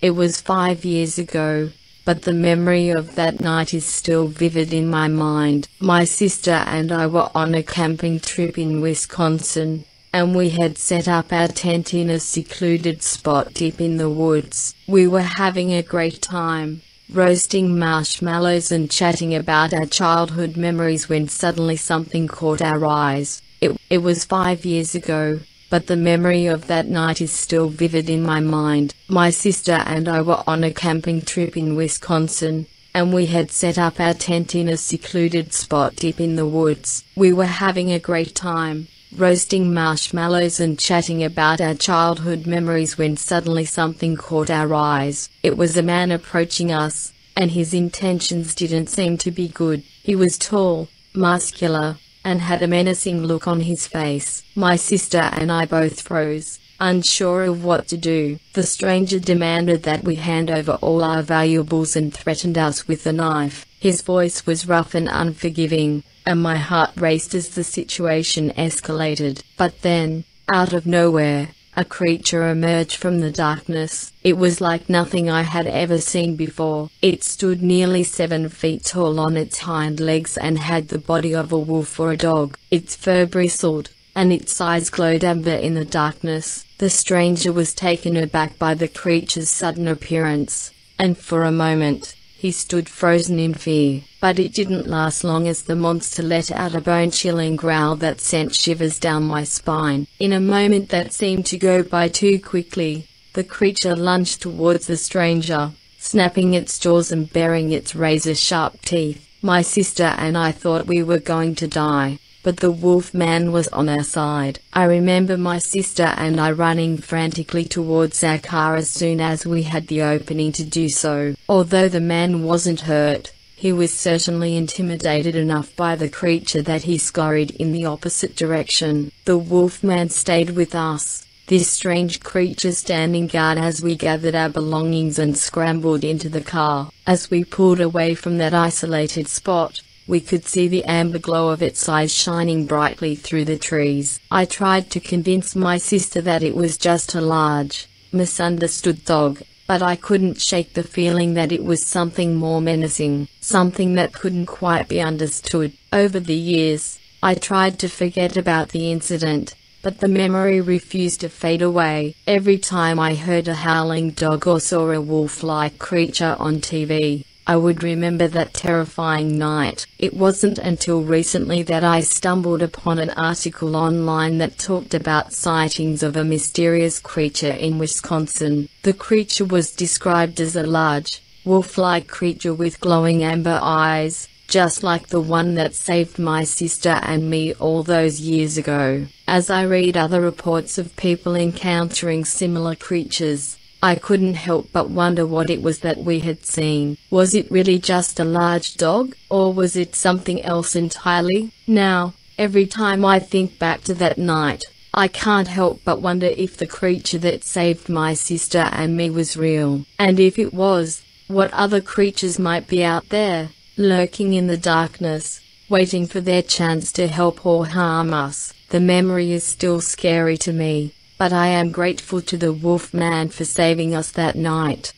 It was 5 years ago, but the memory of that night is still vivid in my mind. My sister and I were on a camping trip in Wisconsin, and we had set up our tent in a secluded spot deep in the woods. We were having a great time, roasting marshmallows and chatting about our childhood memories when suddenly something caught our eyes. It was 5 years ago, but the memory of that night is still vivid in my mind. My sister and I were on a camping trip in Wisconsin, and we had set up our tent in a secluded spot deep in the woods. We were having a great time, roasting marshmallows and chatting about our childhood memories when suddenly something caught our eyes. It was a man approaching us, and his intentions didn't seem to be good. He was tall, muscular, and had a menacing look on his face. My sister and I both froze, unsure of what to do. The stranger demanded that we hand over all our valuables and threatened us with a knife. His voice was rough and unforgiving, and my heart raced as the situation escalated. But then, out of nowhere, a creature emerged from the darkness. It was like nothing I had ever seen before. It stood nearly 7 feet tall on its hind legs and had the body of a wolf or a dog. Its fur bristled, and its eyes glowed amber in the darkness. The stranger was taken aback by the creature's sudden appearance, and for a moment, He stood frozen in fear, but it didn't last long as the monster let out a bone-chilling growl that sent shivers down my spine. In a moment that seemed to go by too quickly, the creature lunged towards the stranger, snapping its jaws and baring its razor-sharp teeth. My sister and I thought we were going to die, but the wolf man was on our side. I remember my sister and I running frantically towards our car as soon as we had the opening to do so. Although the man wasn't hurt, he was certainly intimidated enough by the creature that he scurried in the opposite direction. The wolf man stayed with us, this strange creature standing guard as we gathered our belongings and scrambled into the car. As we pulled away from that isolated spot, we could see the amber glow of its eyes shining brightly through the trees. I tried to convince my sister that it was just a large, misunderstood dog, but I couldn't shake the feeling that it was something more menacing, something that couldn't quite be understood. Over the years, I tried to forget about the incident, but the memory refused to fade away. Every time I heard a howling dog or saw a wolf-like creature on TV, I would remember that terrifying night. It wasn't until recently that I stumbled upon an article online that talked about sightings of a mysterious creature in Wisconsin. The creature was described as a large, wolf-like creature with glowing amber eyes, just like the one that saved my sister and me all those years ago. As I read other reports of people encountering similar creatures, I couldn't help but wonder what it was that we had seen. Was it really just a large dog, or was it something else entirely? Now, every time I think back to that night, I can't help but wonder if the creature that saved my sister and me was real. And if it was, what other creatures might be out there, lurking in the darkness, waiting for their chance to help or harm us. The memory is still scary to me, but I am grateful to the wolf man for saving us that night.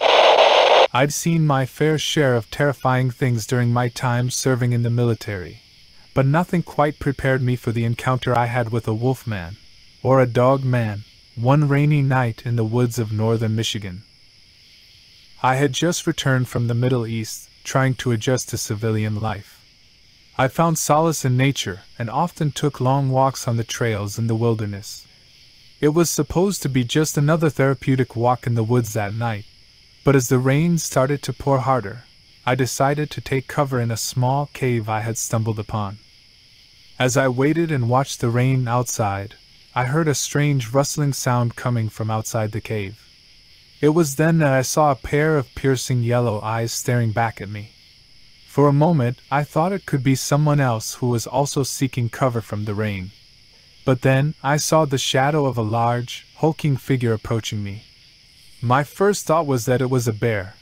I'd seen my fair share of terrifying things during my time serving in the military, but nothing quite prepared me for the encounter I had with a wolf man, or a dog man, one rainy night in the woods of northern Michigan. I had just returned from the Middle East, trying to adjust to civilian life. I found solace in nature and often took long walks on the trails in the wilderness. It was supposed to be just another therapeutic walk in the woods that night, but as the rain started to pour harder, I decided to take cover in a small cave I had stumbled upon. As I waited and watched the rain outside, I heard a strange rustling sound coming from outside the cave. It was then that I saw a pair of piercing yellow eyes staring back at me. For a moment, I thought it could be someone else who was also seeking cover from the rain. But then, I saw the shadow of a large, hulking figure approaching me. My first thought was that it was a bear,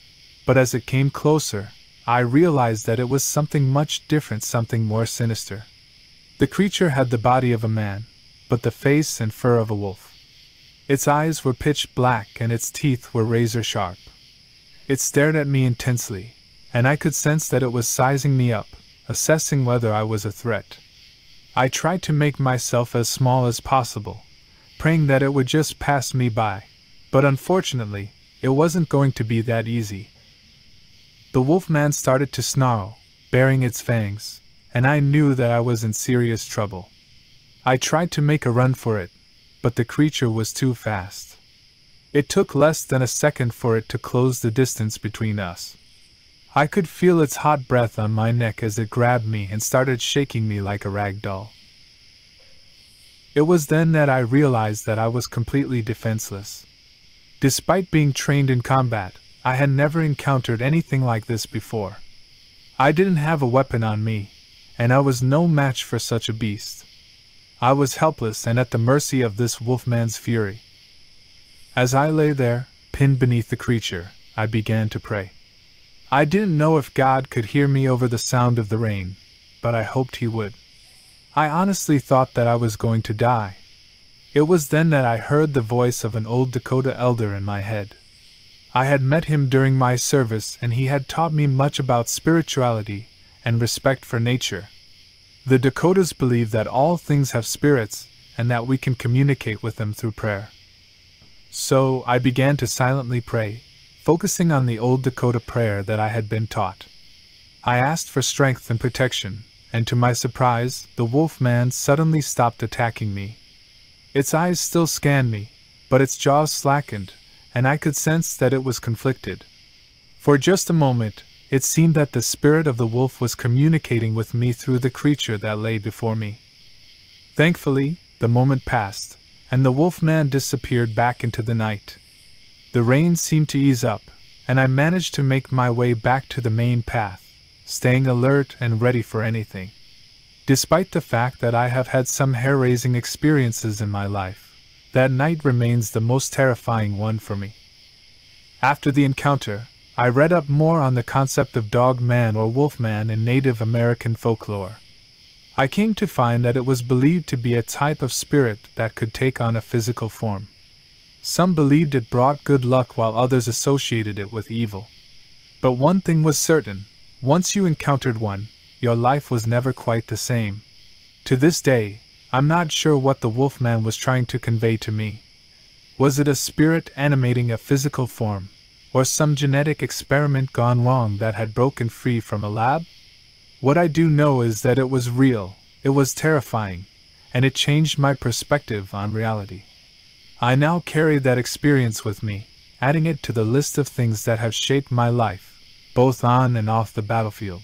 but as it came closer, I realized that it was something much different, something more sinister. The creature had the body of a man, but the face and fur of a wolf. Its eyes were pitch black and its teeth were razor sharp. It stared at me intensely, and I could sense that it was sizing me up, assessing whether I was a threat. I tried to make myself as small as possible, praying that it would just pass me by, but unfortunately, it wasn't going to be that easy. The wolfman started to snarl, baring its fangs, and I knew that I was in serious trouble. I tried to make a run for it, but the creature was too fast. It took less than a second for it to close the distance between us. I could feel its hot breath on my neck as it grabbed me and started shaking me like a rag doll. It was then that I realized that I was completely defenseless. Despite being trained in combat, I had never encountered anything like this before. I didn't have a weapon on me, and I was no match for such a beast. I was helpless and at the mercy of this wolfman's fury. As I lay there, pinned beneath the creature, I began to pray. I didn't know if God could hear me over the sound of the rain, but I hoped He would. I honestly thought that I was going to die. It was then that I heard the voice of an old Dakota elder in my head. I had met him during my service and he had taught me much about spirituality and respect for nature. The Dakotas believe that all things have spirits and that we can communicate with them through prayer. So I began to silently pray, focusing on the old Dakota prayer that I had been taught. I asked for strength and protection, and to my surprise, the wolf man suddenly stopped attacking me. Its eyes still scanned me, but its jaws slackened, and I could sense that it was conflicted. For just a moment, it seemed that the spirit of the wolf was communicating with me through the creature that lay before me. Thankfully, the moment passed, and the wolfman disappeared back into the night. The rain seemed to ease up, and I managed to make my way back to the main path, staying alert and ready for anything. Despite the fact that I have had some hair-raising experiences in my life, that night remains the most terrifying one for me. After the encounter, I read up more on the concept of dog-man or wolf-man in Native American folklore. I came to find that it was believed to be a type of spirit that could take on a physical form. Some believed it brought good luck while others associated it with evil. But one thing was certain: once you encountered one, your life was never quite the same. To this day, I'm not sure what the wolfman was trying to convey to me. Was it a spirit animating a physical form, or some genetic experiment gone wrong that had broken free from a lab? What I do know is that it was real, it was terrifying, and it changed my perspective on reality. I now carry that experience with me, adding it to the list of things that have shaped my life, both on and off the battlefield.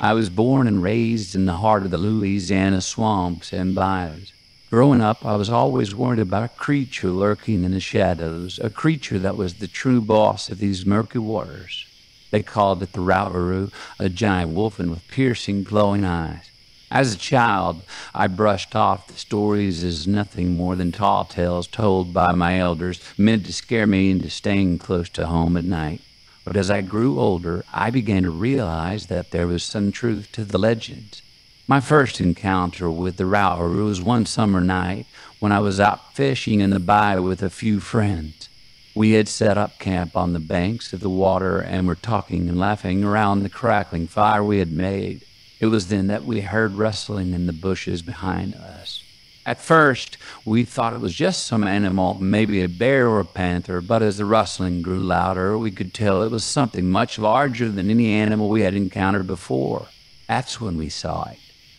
I was born and raised in the heart of the Louisiana swamps and bayous. Growing up, I was always worried about a creature lurking in the shadows, a creature that was the true boss of these murky waters. They called it the Rougarou, a giant wolfen with piercing, glowing eyes. As a child, I brushed off the stories as nothing more than tall tales told by my elders, meant to scare me into staying close to home at night. But as I grew older, I began to realize that there was some truth to the legends. My first encounter with the Rougarou was one summer night when I was out fishing in the bayou with a few friends. We had set up camp on the banks of the water and were talking and laughing around the crackling fire we had made. It was then that we heard rustling in the bushes behind us. At first, we thought it was just some animal, maybe a bear or a panther, but as the rustling grew louder, we could tell it was something much larger than any animal we had encountered before. That's when we saw it.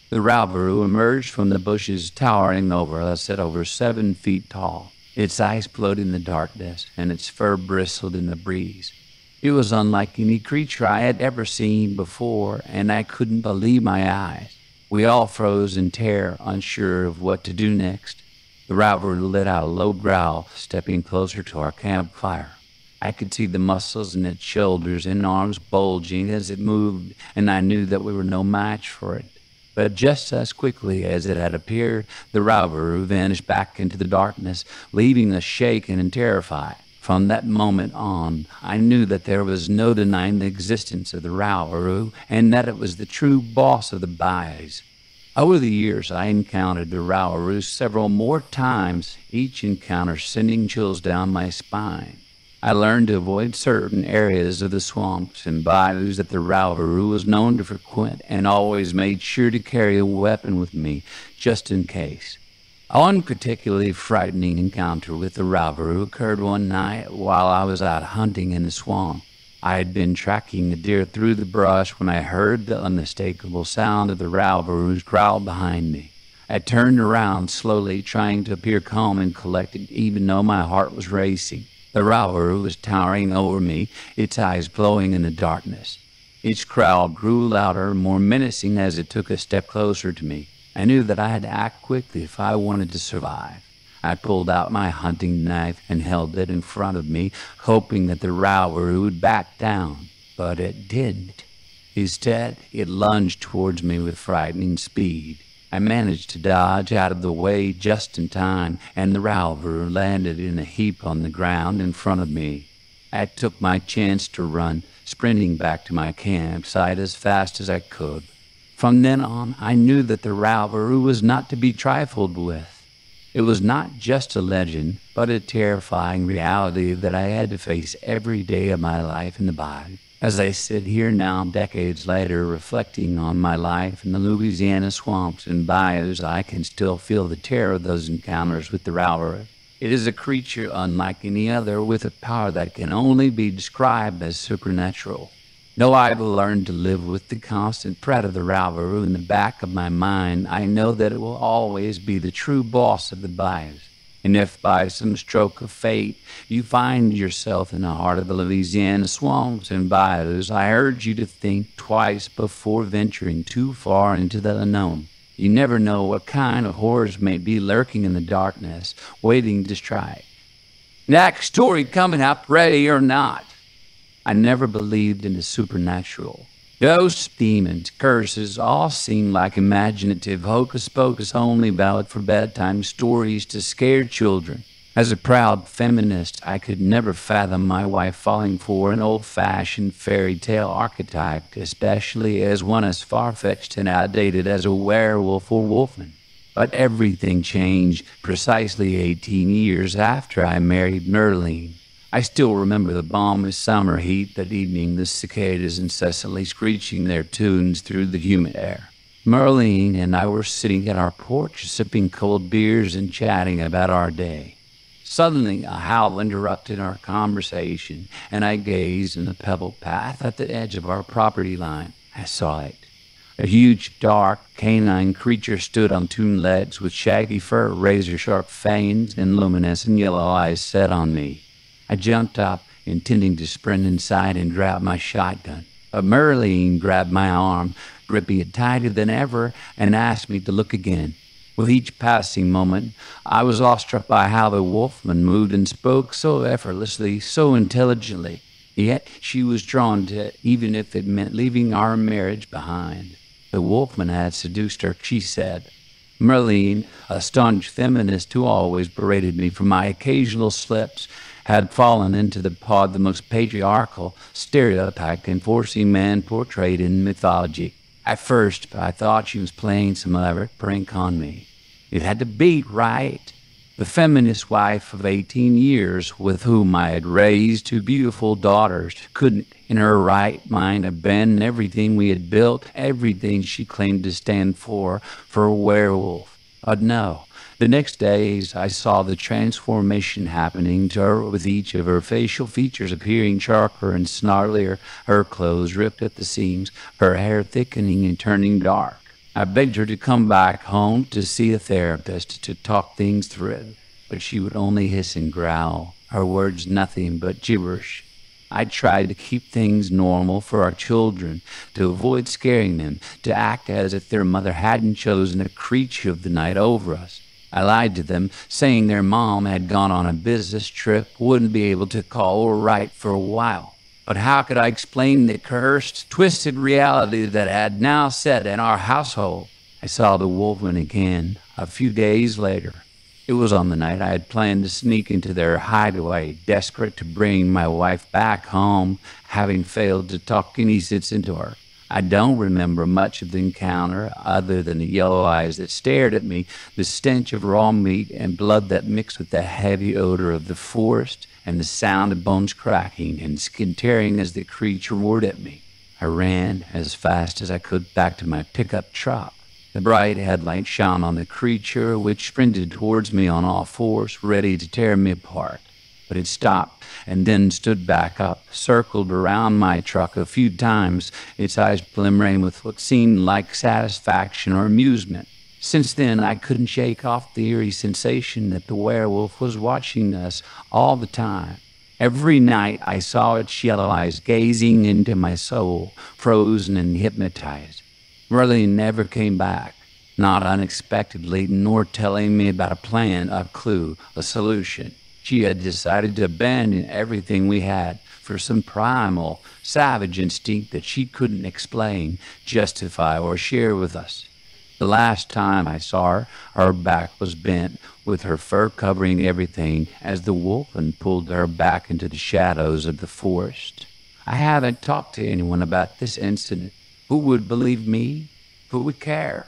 The Rougarou emerged from the bushes, towering over us at over 7 feet tall. Its eyes glowed in the darkness, and its fur bristled in the breeze. It was unlike any creature I had ever seen before, and I couldn't believe my eyes. We all froze in terror, unsure of what to do next. The Rougarou let out a low growl, stepping closer to our campfire. I could see the muscles in its shoulders and arms bulging as it moved, and I knew that we were no match for it. But just as quickly as it had appeared, the Rougarou vanished back into the darkness, leaving us shaken and terrified. From that moment on, I knew that there was no denying the existence of the Rougarou, and that it was the true boss of the bayous. Over the years, I encountered the Rougarou several more times, each encounter sending chills down my spine. I learned to avoid certain areas of the swamps and bayous that the Rougarou was known to frequent, and always made sure to carry a weapon with me, just in case. One particularly frightening encounter with the Rougarou occurred one night while I was out hunting in the swamp. I had been tracking a deer through the brush when I heard the unmistakable sound of the Rougarou's growl behind me. I turned around slowly, trying to appear calm and collected, even though my heart was racing. The Rougarou was towering over me, its eyes glowing in the darkness. Its growl grew louder and more menacing as it took a step closer to me. I knew that I had to act quickly if I wanted to survive. I pulled out my hunting knife and held it in front of me, hoping that the Rougarou would back down. But it didn't. Instead, it lunged towards me with frightening speed. I managed to dodge out of the way just in time, and the Rougarou landed in a heap on the ground in front of me. I took my chance to run, sprinting back to my campsite as fast as I could. From then on, I knew that the Rougarou was not to be trifled with. It was not just a legend, but a terrifying reality that I had to face every day of my life in the bayou. As I sit here now, decades later, reflecting on my life in the Louisiana swamps and bayous, I can still feel the terror of those encounters with the Rougarou. It is a creature unlike any other, with a power that can only be described as supernatural. Though I've learned to live with the constant threat of the Rauru in the back of my mind, I know that it will always be the true boss of the bayous. And if by some stroke of fate you find yourself in the heart of the Louisiana swamps and bayous, I urge you to think twice before venturing too far into the unknown. You never know what kind of horrors may be lurking in the darkness, waiting to strike. Next story coming up, ready or not. I never believed in the supernatural. Ghosts, demons, curses all seem like imaginative hocus-pocus only valid for bedtime stories to scare children. As a proud feminist, I could never fathom my wife falling for an old-fashioned fairy tale archetype, especially as one as far-fetched and outdated as a werewolf or wolfman. But everything changed precisely 18 years after I married Merlin. I still remember the balmy summer heat that evening, the cicadas incessantly screeching their tunes through the humid air. Merlin and I were sitting at our porch, sipping cold beers and chatting about our day. Suddenly, a howl interrupted our conversation, and I gazed in the pebbled path at the edge of our property line. I saw it. A huge, dark, canine creature stood on two legs with shaggy fur, razor-sharp fangs, and luminescent yellow eyes set on me. I jumped up, intending to sprint inside and grab my shotgun. But Merlin grabbed my arm, gripping it tighter than ever, and asked me to look again. With each passing moment, I was awestruck by how the wolfman moved and spoke so effortlessly, so intelligently. Yet she was drawn to it, even if it meant leaving our marriage behind. The wolfman had seduced her, she said. Merlin, a staunch feminist who always berated me for my occasional slips, had fallen into the pod the most patriarchal, stereotyped, enforcing man portrayed in mythology. At first, I thought she was playing some elaborate prank on me. It had to beat, right? The feminist wife of 18 years, with whom I had raised two beautiful daughters, couldn't, in her right mind, abandon everything we had built, everything she claimed to stand for a werewolf. But no. The next days, I saw the transformation happening to her, with each of her facial features appearing sharper and snarlier, her clothes ripped at the seams, her hair thickening and turning dark. I begged her to come back home to see a therapist to talk things through, but she would only hiss and growl, her words nothing but gibberish. I tried to keep things normal for our children, to avoid scaring them, to act as if their mother hadn't chosen a creature of the night over us. I lied to them, saying their mom had gone on a business trip, wouldn't be able to call or write for a while. But how could I explain the cursed, twisted reality that had now set in our household? I saw the wolfman again a few days later. It was on the night I had planned to sneak into their hideaway, desperate to bring my wife back home, having failed to talk any sense into her. I don't remember much of the encounter, other than the yellow eyes that stared at me, the stench of raw meat and blood that mixed with the heavy odor of the forest, and the sound of bones cracking and skin tearing as the creature roared at me. I ran as fast as I could back to my pickup truck. The bright headlight shone on the creature, which sprinted towards me on all fours, ready to tear me apart. But it stopped, and then stood back up, circled around my truck a few times, its eyes glimmering with what seemed like satisfaction or amusement. Since then, I couldn't shake off the eerie sensation that the werewolf was watching us all the time. Every night I saw its yellow eyes gazing into my soul, frozen and hypnotized. Merlin never came back, not unexpectedly, nor telling me about a plan, a clue, a solution. She had decided to abandon everything we had for some primal, savage instinct that she couldn't explain, justify, or share with us. The last time I saw her, her back was bent, with her fur covering everything, as the wolfman pulled her back into the shadows of the forest. I haven't talked to anyone about this incident. Who would believe me? Who would care?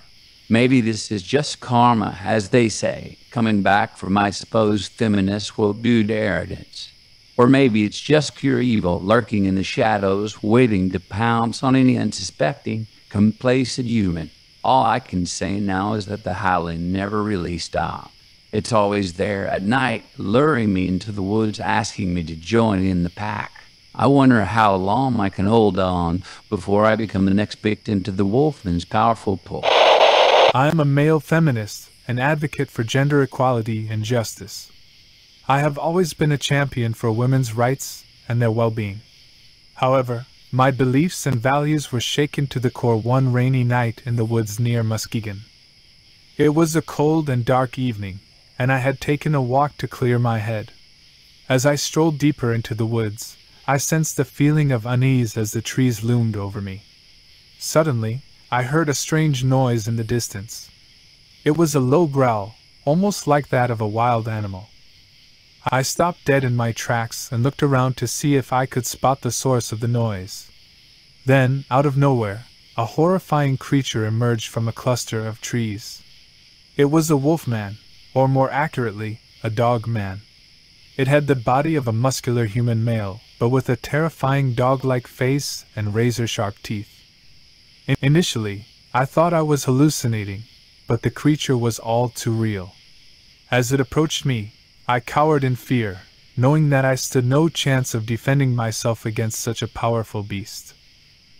Maybe this is just karma, as they say, coming back for my supposed feminist well-viewed arrogance. Or maybe it's just pure evil lurking in the shadows, waiting to pounce on any unsuspecting, complacent human. All I can say now is that the howling never really stopped. It's always there at night, luring me into the woods, asking me to join in the pack. I wonder how long I can hold on before I become the next victim to the wolfman's powerful pull. I am a male feminist, an advocate for gender equality and justice. I have always been a champion for women's rights and their well-being. However, my beliefs and values were shaken to the core one rainy night in the woods near Muskegon. It was a cold and dark evening, and I had taken a walk to clear my head. As I strolled deeper into the woods, I sensed a feeling of unease as the trees loomed over me. Suddenly, I heard a strange noise in the distance. It was a low growl, almost like that of a wild animal. I stopped dead in my tracks and looked around to see if I could spot the source of the noise. Then, out of nowhere, a horrifying creature emerged from a cluster of trees. It was a wolfman, or more accurately, a dog-man. It had the body of a muscular human male, but with a terrifying dog-like face and razor-sharp teeth. Initially, I thought I was hallucinating, but the creature was all too real. As it approached me, I cowered in fear, knowing that I stood no chance of defending myself against such a powerful beast.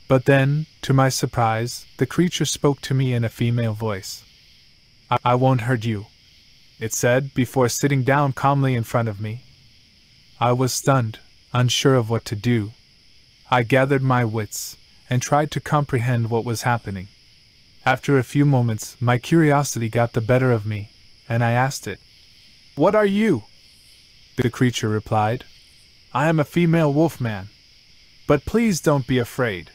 But then, to my surprise, the creature spoke to me in a female voice. I won't hurt you," it said before sitting down calmly in front of me. I was stunned, unsure of what to do. I gathered my wits and tried to comprehend what was happening. After a few moments, my curiosity got the better of me, and I asked it, "What are you?" The creature replied, "I am a female wolfman. But please don't be afraid."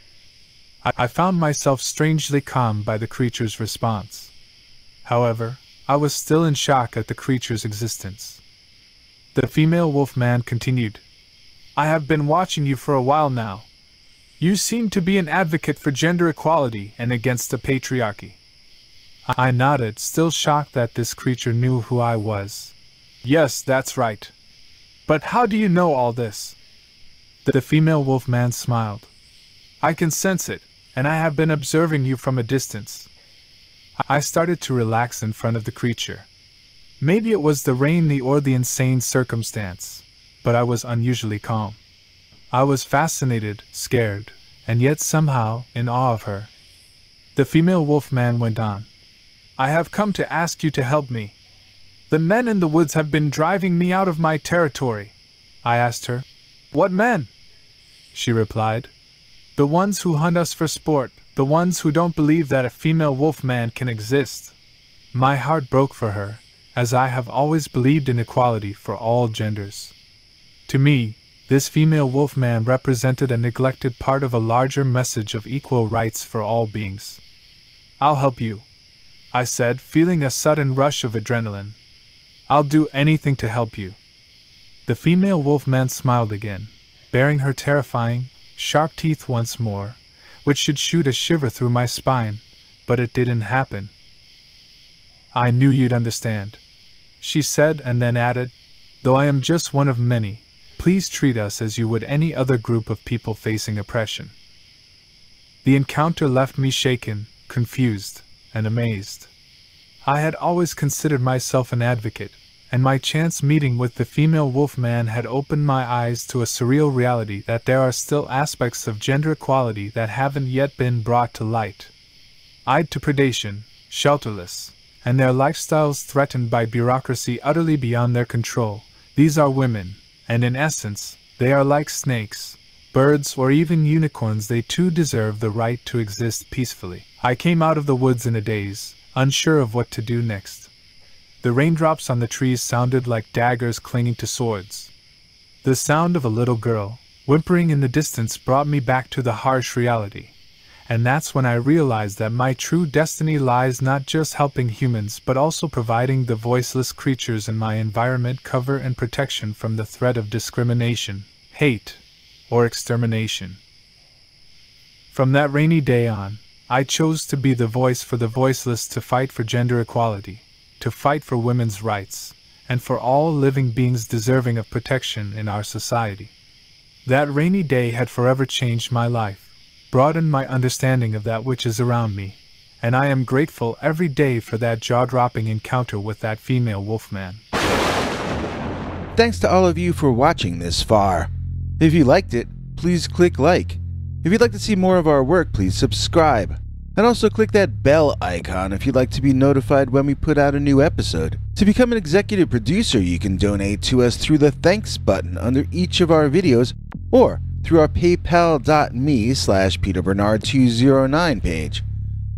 I found myself strangely calmed by the creature's response. However, I was still in shock at the creature's existence. The female wolfman continued, "I have been watching you for a while now. You seem to be an advocate for gender equality and against the patriarchy." I nodded, still shocked that this creature knew who I was. "Yes, that's right. But how do you know all this?" The female wolfman smiled. "I can sense it, and I have been observing you from a distance." I started to relax in front of the creature. Maybe it was the rain or the insane circumstance, but I was unusually calm. I was fascinated, scared, and yet somehow in awe of her. The female wolfman went on, "I have come to ask you to help me. The men in the woods have been driving me out of my territory." I asked her, "What men?" She replied, "The ones who hunt us for sport, the ones who don't believe that a female wolfman can exist." My heart broke for her, as I have always believed in equality for all genders. To me, this female wolfman represented a neglected part of a larger message of equal rights for all beings. "I'll help you," I said, feeling a sudden rush of adrenaline. "I'll do anything to help you." The female wolfman smiled again, baring her terrifying, sharp teeth once more, which should shoot a shiver through my spine, but it didn't happen. "I knew you'd understand," she said, and then added, "Though I am just one of many, please treat us as you would any other group of people facing oppression." The encounter left me shaken, confused, and amazed. I had always considered myself an advocate, and my chance meeting with the female wolfman had opened my eyes to a surreal reality that there are still aspects of gender equality that haven't yet been brought to light. Eyed to predation, shelterless, and their lifestyles threatened by bureaucracy utterly beyond their control, these are women, and in essence, they are like snakes, birds, or even unicorns. They too deserve the right to exist peacefully. I came out of the woods in a daze, unsure of what to do next. The raindrops on the trees sounded like daggers clinging to swords. The sound of a little girl, whimpering in the distance, brought me back to the harsh reality. And that's when I realized that my true destiny lies not just helping humans but also providing the voiceless creatures in my environment cover and protection from the threat of discrimination, hate, or extermination. From that rainy day on, I chose to be the voice for the voiceless, to fight for gender equality, to fight for women's rights, and for all living beings deserving of protection in our society. That rainy day had forever changed my life, broadened my understanding of that which is around me, and I am grateful every day for that jaw-dropping encounter with that female wolfman. Thanks to all of you for watching this far. If you liked it, please click like. If you'd like to see more of our work, please subscribe. And also click that bell icon if you'd like to be notified when we put out a new episode. To become an executive producer, you can donate to us through the thanks button under each of our videos or through our paypal.me/PeterBernard209 page.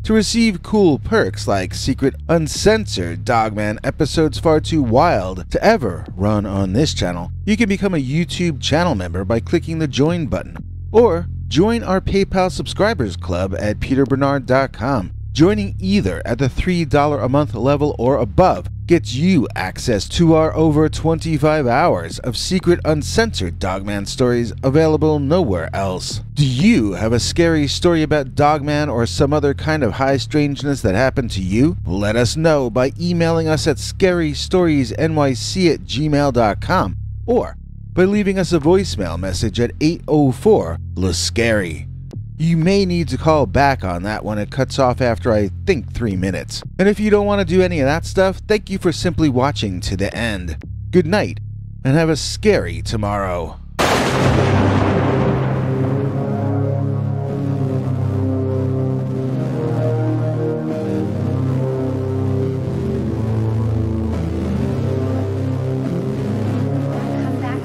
To receive cool perks like secret uncensored Dogman episodes far too wild to ever run on this channel, you can become a YouTube channel member by clicking the join button. Or join our PayPal subscribers club at peterbernard.com. Joining either at the $3 a month level or above gets you access to our over 25 hours of secret uncensored Dogman stories available nowhere else. Do you have a scary story about Dogman or some other kind of high strangeness that happened to you? Let us know by emailing us at scarystoriesnyc@gmail.com or by leaving us a voicemail message at 804-LA-SCARY. You may need to call back on that when it cuts off after I think 3 minutes. And if you don't want to do any of that stuff, thank you for simply watching to the end. Good night, and have a scary tomorrow.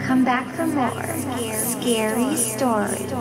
Come back for more scary stories.